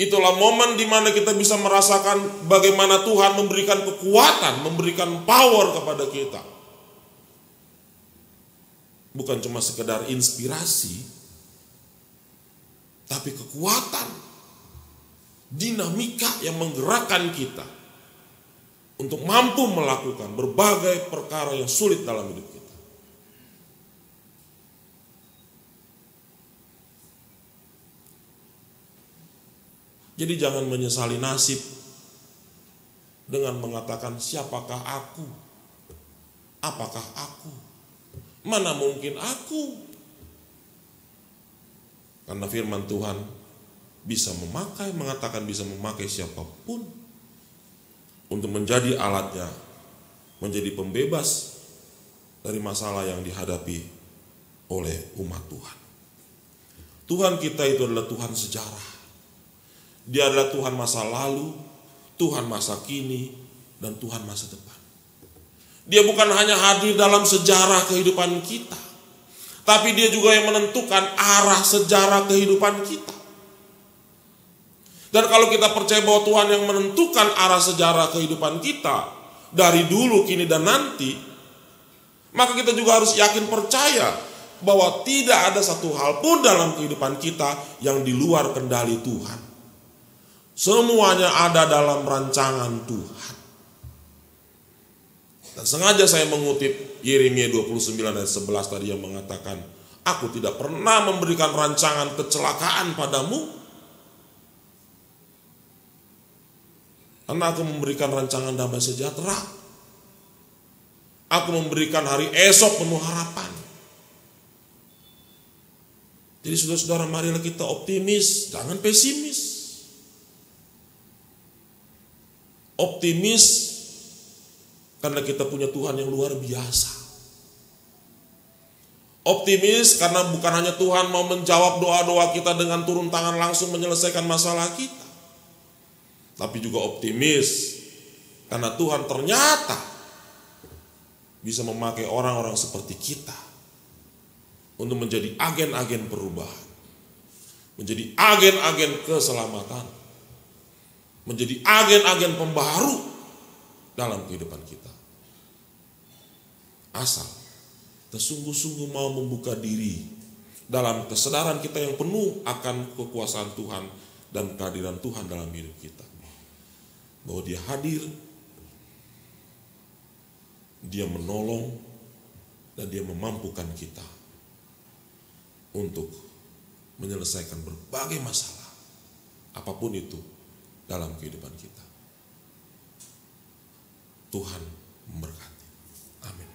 C: Itulah momen di mana kita bisa merasakan bagaimana Tuhan memberikan kekuatan, memberikan power kepada kita. Bukan cuma sekedar inspirasi, tapi kekuatan, dinamika yang menggerakkan kita untuk mampu melakukan berbagai perkara yang sulit dalam hidup kita. Jadi jangan menyesali nasib dengan mengatakan siapakah aku, apakah aku. Mana mungkin aku? Karena firman Tuhan mengatakan bisa memakai siapapun untuk menjadi alatnya, menjadi pembebas dari masalah yang dihadapi oleh umat Tuhan. Tuhan kita itu adalah Tuhan sejarah. Dia adalah Tuhan masa lalu, Tuhan masa kini, dan Tuhan masa depan. Dia bukan hanya hadir dalam sejarah kehidupan kita, tapi dia juga yang menentukan arah sejarah kehidupan kita. Dan kalau kita percaya bahwa Tuhan yang menentukan arah sejarah kehidupan kita dari dulu, kini, dan nanti, maka kita juga harus yakin percaya bahwa tidak ada satu hal pun dalam kehidupan kita yang di luar kendali Tuhan. Semuanya ada dalam rancangan Tuhan. Dan sengaja saya mengutip Yeremia 29 ayat 11 tadi yang mengatakan, aku tidak pernah memberikan rancangan kecelakaan padamu, karena aku memberikan rancangan damai sejahtera. Aku memberikan hari esok penuh harapan. Jadi saudara-saudara, marilah kita optimis, jangan pesimis. Optimis karena kita punya Tuhan yang luar biasa. Optimis karena bukan hanya Tuhan mau menjawab doa-doa kita dengan turun tangan langsung menyelesaikan masalah kita, tapi juga optimis karena Tuhan ternyata bisa memakai orang-orang seperti kita untuk menjadi agen-agen perubahan, menjadi agen-agen keselamatan, menjadi agen-agen pembaharu dalam kehidupan kita. Asal kita sungguh-sungguh mau membuka diri dalam kesadaran kita yang penuh akan kekuasaan Tuhan dan kehadiran Tuhan dalam hidup kita. Bahwa Dia hadir, Dia menolong, dan Dia memampukan kita untuk menyelesaikan berbagai masalah, apapun itu dalam kehidupan kita. Tuhan memberkati. Amin.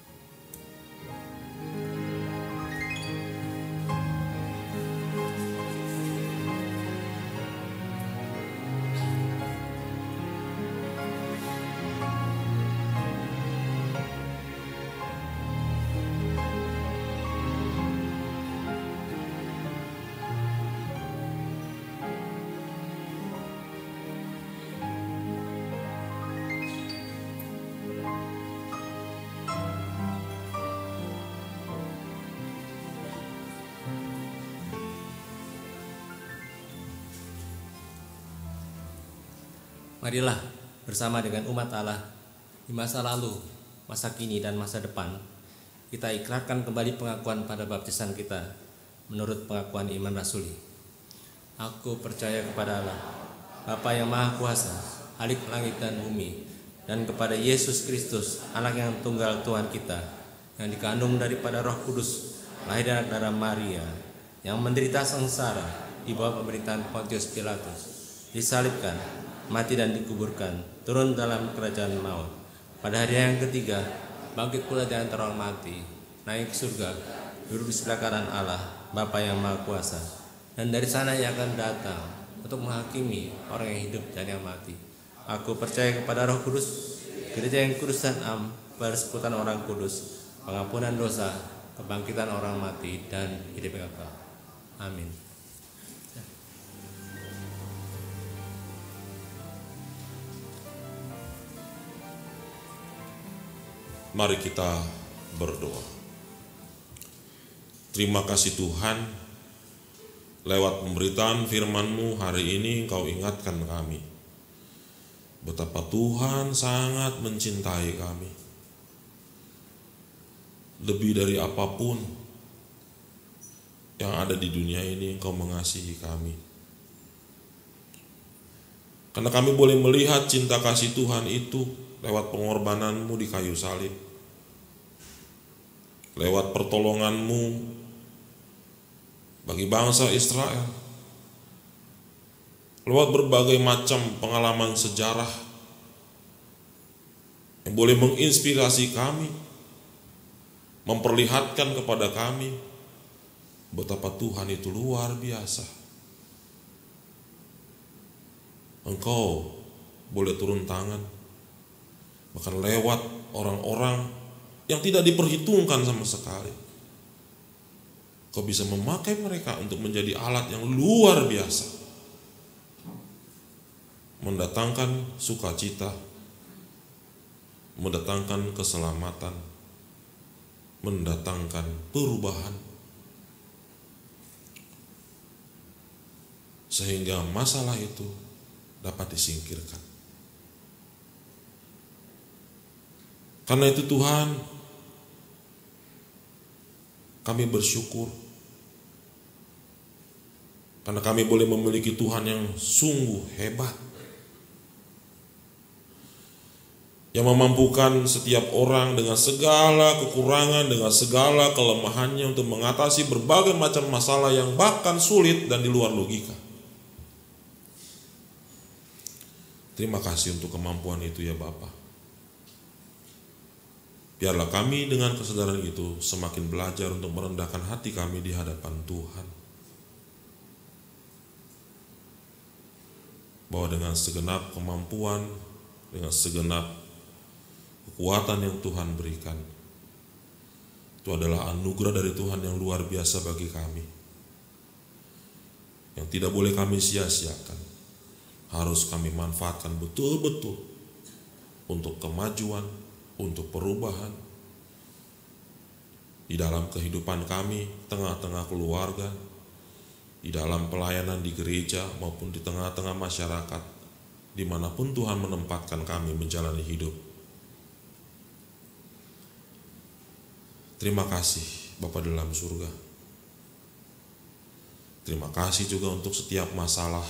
E: Marilah bersama dengan umat Allah di masa lalu, masa kini, dan masa depan, kita ikrarkan kembali pengakuan pada baptisan kita menurut pengakuan iman rasuli. Aku percaya kepada Allah, Bapa yang Maha Kuasa, Khalik langit dan bumi, dan kepada Yesus Kristus, Anak yang tunggal Tuhan kita, yang dikandung daripada Roh Kudus, lahir dari darah Maria, yang menderita sengsara di bawah pemerintahan Pontius Pilatus, disalibkan, mati dan dikuburkan, turun dalam kerajaan maut. Pada hari yang ketiga, bangkit pula di antara orang mati, naik ke surga, duduk di sebelah kanan Allah, Bapa yang Maha Kuasa. Dan dari sana Ia akan datang untuk menghakimi orang yang hidup dan yang mati. Aku percaya kepada Roh Kudus, gereja yang kudus dan am, persekutuan orang kudus, pengampunan dosa, kebangkitan orang mati, dan hidup yang kekal. Amin.
C: Mari kita berdoa. Terima kasih Tuhan, lewat pemberitaan firman-Mu hari ini Engkau ingatkan kami betapa Tuhan sangat mencintai kami. Lebih dari apapun yang ada di dunia ini, Engkau mengasihi kami. Karena kami boleh melihat cinta kasih Tuhan itu lewat pengorbanan-Mu di kayu salib, lewat pertolongan-Mu bagi bangsa Israel, lewat berbagai macam pengalaman sejarah yang boleh menginspirasi kami, memperlihatkan kepada kami betapa Tuhan itu luar biasa. Engkau boleh turun tangan, bahkan lewat orang-orang yang tidak diperhitungkan sama sekali. Kau bisa memakai mereka untuk menjadi alat yang luar biasa, mendatangkan sukacita, mendatangkan keselamatan, mendatangkan perubahan, sehingga masalah itu dapat disingkirkan. Karena itu Tuhan, kami bersyukur karena kami boleh memiliki Tuhan yang sungguh hebat, yang memampukan setiap orang dengan segala kekurangan, dengan segala kelemahannya untuk mengatasi berbagai macam masalah yang bahkan sulit dan di luar logika. Terima kasih untuk kemampuan itu ya Bapa. Biarlah kami dengan kesadaran itu semakin belajar untuk merendahkan hati kami di hadapan Tuhan. Bahwa dengan segenap kemampuan, dengan segenap kekuatan yang Tuhan berikan, itu adalah anugerah dari Tuhan yang luar biasa bagi kami, yang tidak boleh kami sia-siakan. Harus kami manfaatkan betul-betul untuk kemajuan, untuk perubahan di dalam kehidupan kami, tengah-tengah keluarga, di dalam pelayanan di gereja maupun di tengah-tengah masyarakat, dimanapun Tuhan menempatkan kami menjalani hidup. Terima kasih Bapa dalam surga. Terima kasih juga untuk setiap masalah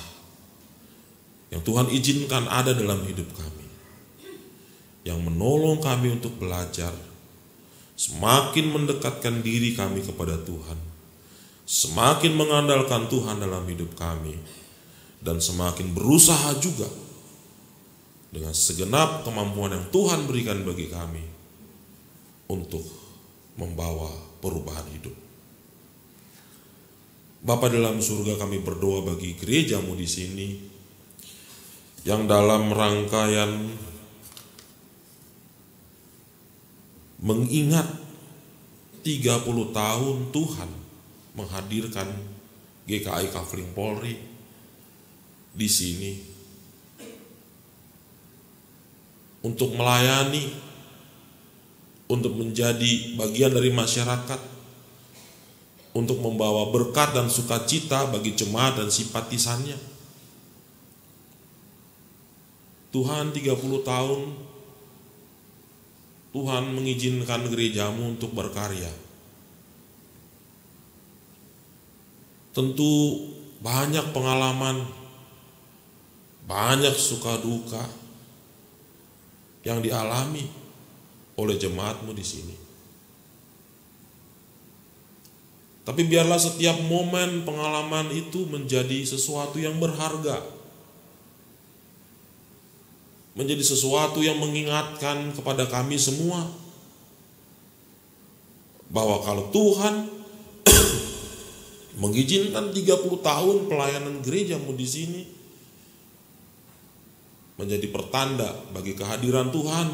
C: yang Tuhan izinkan ada dalam hidup kami, yang menolong kami untuk belajar, semakin mendekatkan diri kami kepada Tuhan, semakin mengandalkan Tuhan dalam hidup kami, dan semakin berusaha juga dengan segenap kemampuan yang Tuhan berikan bagi kami untuk membawa perubahan hidup. Bapa dalam surga, kami berdoa bagi gerejamu di sini, yang dalam rangkaian mengingat 30 tahun Tuhan menghadirkan GKI Kafling Polri di sini untuk melayani, untuk menjadi bagian dari masyarakat, untuk membawa berkat dan sukacita bagi jemaat dan simpatisannya. Tuhan, 30 tahun Tuhan mengizinkan gerejamu untuk berkarya. Tentu banyak pengalaman, banyak suka duka yang dialami oleh jemaatmu di sini. Tapi biarlah setiap momen pengalaman itu menjadi sesuatu yang berharga, menjadi sesuatu yang mengingatkan kepada kami semua bahwa kalau Tuhan mengizinkan 30 tahun pelayanan gerejamu di sini menjadi pertanda bagi kehadiran Tuhan,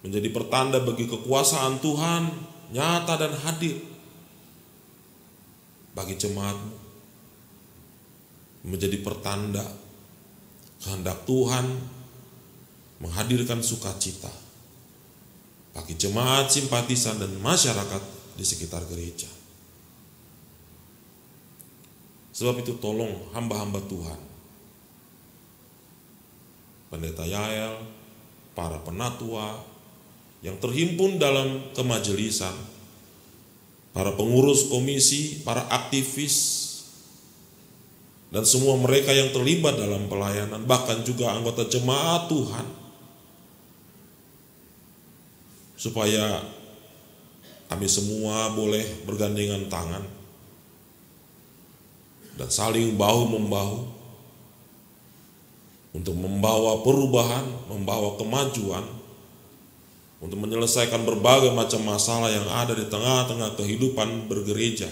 C: menjadi pertanda bagi kekuasaan Tuhan nyata dan hadir bagi jemaatmu, menjadi pertanda kehendak Tuhan menghadirkan sukacita bagi jemaat, simpatisan, dan masyarakat di sekitar gereja. Sebab itu tolong hamba-hamba Tuhan, Pendeta Yael, para penatua yang terhimpun dalam kemajelisan, para pengurus komisi, para aktivis, dan semua mereka yang terlibat dalam pelayanan, bahkan juga anggota jemaat Tuhan, supaya kami semua boleh bergandengan tangan dan saling bahu-membahu untuk membawa perubahan, membawa kemajuan untuk menyelesaikan berbagai macam masalah yang ada di tengah-tengah kehidupan bergereja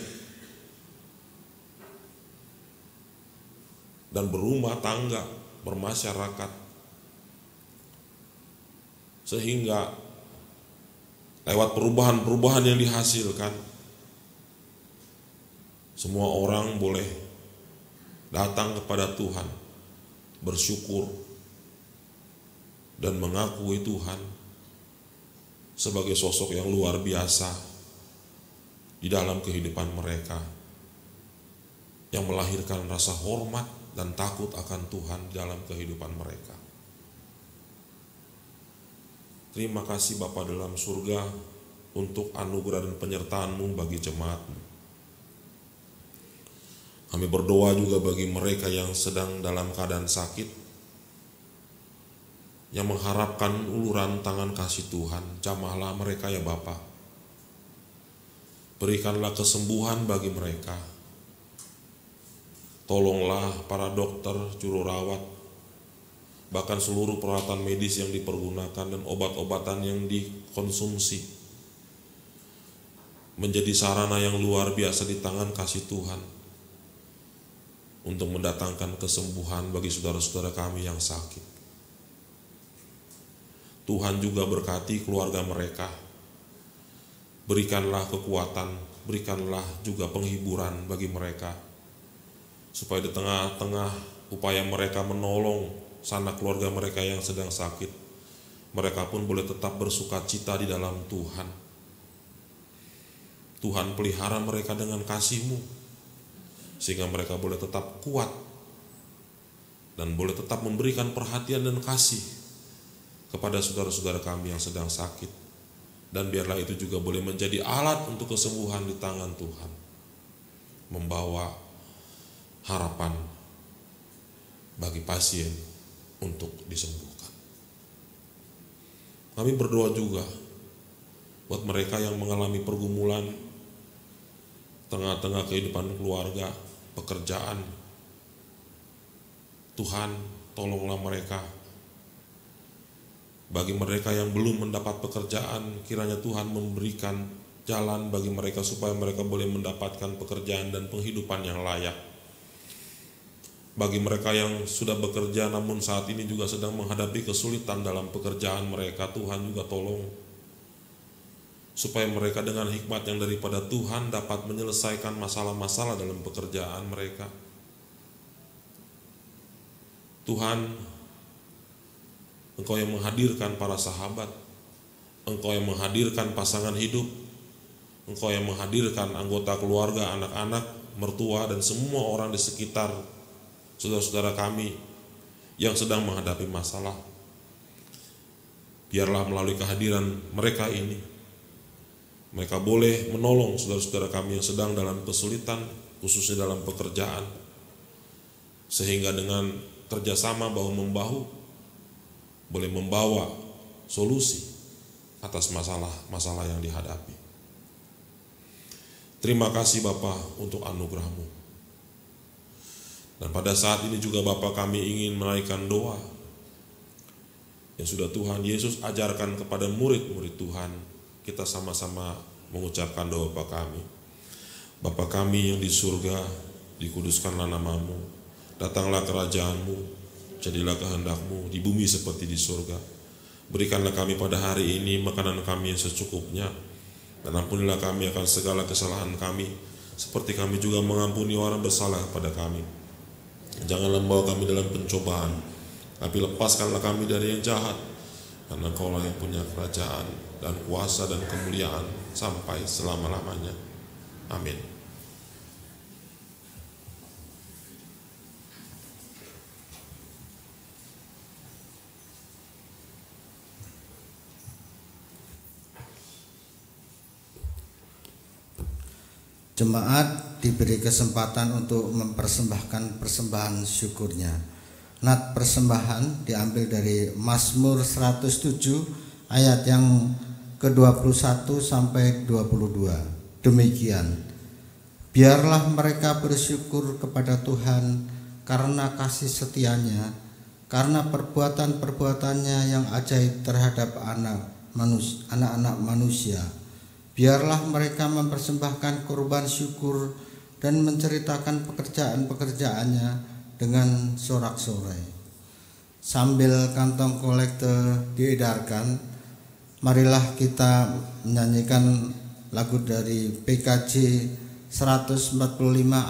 C: dan berumah tangga, bermasyarakat, sehingga lewat perubahan-perubahan yang dihasilkan, semua orang boleh datang kepada Tuhan, bersyukur, dan mengakui Tuhan sebagai sosok yang luar biasa di dalam kehidupan mereka, yang melahirkan rasa hormat dan takut akan Tuhan dalam kehidupan mereka. Terima kasih Bapa dalam surga untuk anugerah dan penyertaan-Mu bagi jemaat-Mu. Kami berdoa juga bagi mereka yang sedang dalam keadaan sakit, yang mengharapkan uluran tangan kasih Tuhan. Jamahlah mereka ya Bapa. Berikanlah kesembuhan bagi mereka. Tolonglah para dokter, juru rawat, bahkan seluruh peralatan medis yang dipergunakan dan obat-obatan yang dikonsumsi menjadi sarana yang luar biasa di tangan kasih Tuhan untuk mendatangkan kesembuhan bagi saudara-saudara kami yang sakit. Tuhan juga berkati keluarga mereka. Berikanlah kekuatan, berikanlah juga penghiburan bagi mereka, supaya di tengah-tengah upaya mereka menolong sanak keluarga mereka yang sedang sakit, mereka pun boleh tetap bersuka cita di dalam Tuhan. Tuhan pelihara mereka dengan kasih-Mu, sehingga mereka boleh tetap kuat dan boleh tetap memberikan perhatian dan kasih kepada saudara-saudara kami yang sedang sakit. Dan biarlah itu juga boleh menjadi alat untuk kesembuhan di tangan Tuhan, membawa harapan bagi pasien untuk disembuhkan. Kami berdoa juga buat mereka yang mengalami pergumulan tengah-tengah kehidupan keluarga, pekerjaan. Tuhan, tolonglah mereka. Bagi mereka yang belum mendapat pekerjaan, kiranya Tuhan memberikan jalan bagi mereka supaya mereka boleh mendapatkan pekerjaan dan penghidupan yang layak. Bagi mereka yang sudah bekerja namun saat ini juga sedang menghadapi kesulitan dalam pekerjaan mereka, Tuhan juga tolong supaya mereka dengan hikmat yang daripada Tuhan dapat menyelesaikan masalah-masalah dalam pekerjaan mereka. Tuhan, Engkau yang menghadirkan para sahabat, Engkau yang menghadirkan pasangan hidup, Engkau yang menghadirkan anggota keluarga, anak-anak, mertua, dan semua orang di sekitar saudara-saudara kami yang sedang menghadapi masalah. Biarlah melalui kehadiran mereka ini, mereka boleh menolong saudara-saudara kami yang sedang dalam kesulitan, khususnya dalam pekerjaan, sehingga dengan kerjasama bahu-membahu boleh membawa solusi atas masalah-masalah yang dihadapi. Terima kasih Bapa untuk anugerah-Mu. Dan pada saat ini juga Bapa, kami ingin menaikkan doa yang sudah Tuhan Yesus ajarkan kepada murid-murid Tuhan. Kita sama-sama mengucapkan doa Bapa kami. Bapa kami yang di surga, dikuduskanlah nama-Mu, datanglah kerajaan-Mu, jadilah kehendak-Mu di bumi seperti di surga. Berikanlah kami pada hari ini makanan kami yang secukupnya, dan ampunilah kami akan segala kesalahan kami, seperti kami juga mengampuni orang bersalah kepada kami. Janganlah membawa kami dalam pencobaan, tapi lepaskanlah kami dari yang jahat, karena Engkau-lah yang punya kerajaan dan kuasa dan kemuliaan sampai selama-lamanya. Amin.
F: Jemaat diberi kesempatan untuk mempersembahkan persembahan syukurnya. Nat persembahan diambil dari Mazmur 107 ayat yang ke-21 sampai 22. Demikian, biarlah mereka bersyukur kepada Tuhan karena kasih setianya, karena perbuatan-perbuatannya yang ajaib terhadap anak anak-anak manusia. Biarlah mereka mempersembahkan kurban syukur dan menceritakan pekerjaan-pekerjaannya dengan sorak-sorai. Sambil kantong kolekte diedarkan, marilah kita menyanyikan lagu dari PKJ 145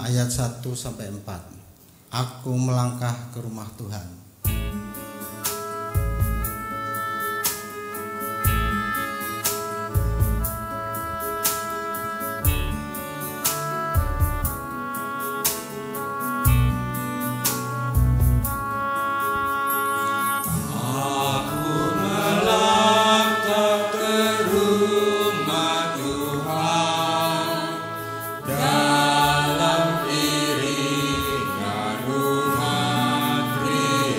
F: ayat 1 sampai 4. Aku melangkah ke rumah Tuhan.
B: Dalam iringan umat Kristus.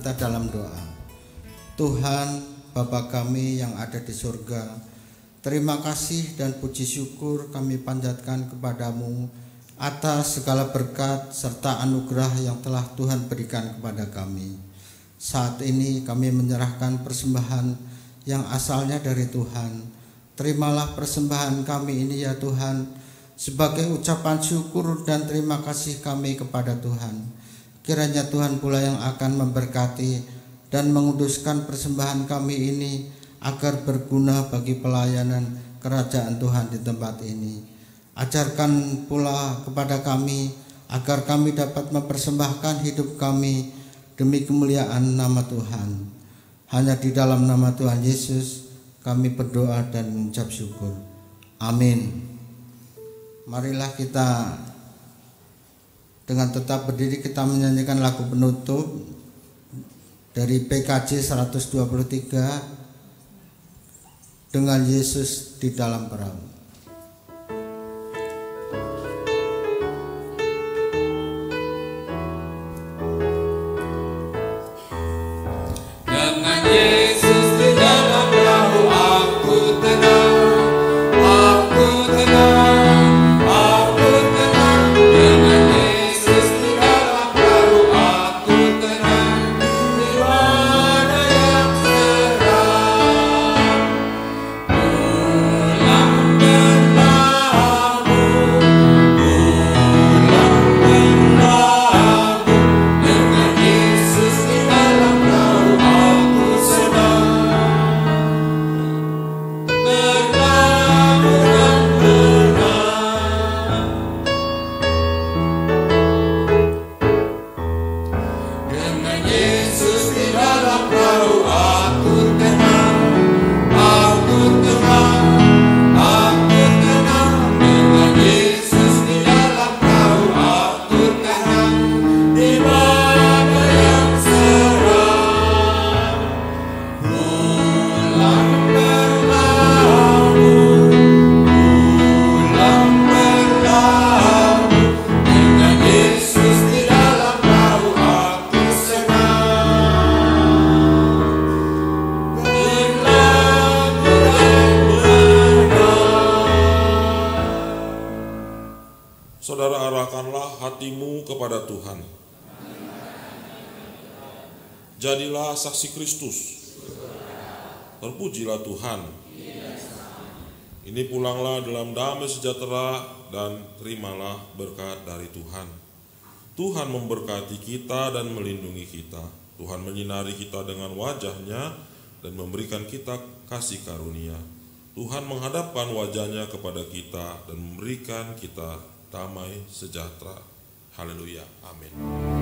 F: kita dalam doa. Tuhan, Bapa kami yang ada di surga, terima kasih dan puji syukur kami panjatkan kepadamu atas segala berkat serta anugerah yang telah Tuhan berikan kepada kami. Saat ini kami menyerahkan persembahan yang asalnya dari Tuhan. Terimalah persembahan kami ini ya Tuhan, sebagai ucapan syukur dan terima kasih kami kepada Tuhan. Kiranya Tuhan pula yang akan memberkati dan menguduskan persembahan kami ini agar berguna bagi pelayanan kerajaan Tuhan di tempat ini. Ajarkan pula kepada kami agar kami dapat mempersembahkan hidup kami demi kemuliaan nama Tuhan. Hanya di dalam nama Tuhan Yesus kami berdoa dan mengucap syukur. Amin. Marilah kita dengan tetap berdiri kita menyanyikan lagu penutup dari PKJ 123 dengan Yesus di dalam perahu.
C: Saudara, arahkanlah hatimu kepada Tuhan. Jadilah saksi Kristus. Terpujilah Tuhan. Ini pulanglah dalam damai sejahtera dan terimalah berkat dari Tuhan. Tuhan memberkati kita dan melindungi kita. Tuhan menyinari kita dengan wajah-Nya dan memberikan kita kasih karunia. Tuhan menghadapkan wajah-Nya kepada kita dan memberikan kita damai sejahtera. Haleluya. Amin.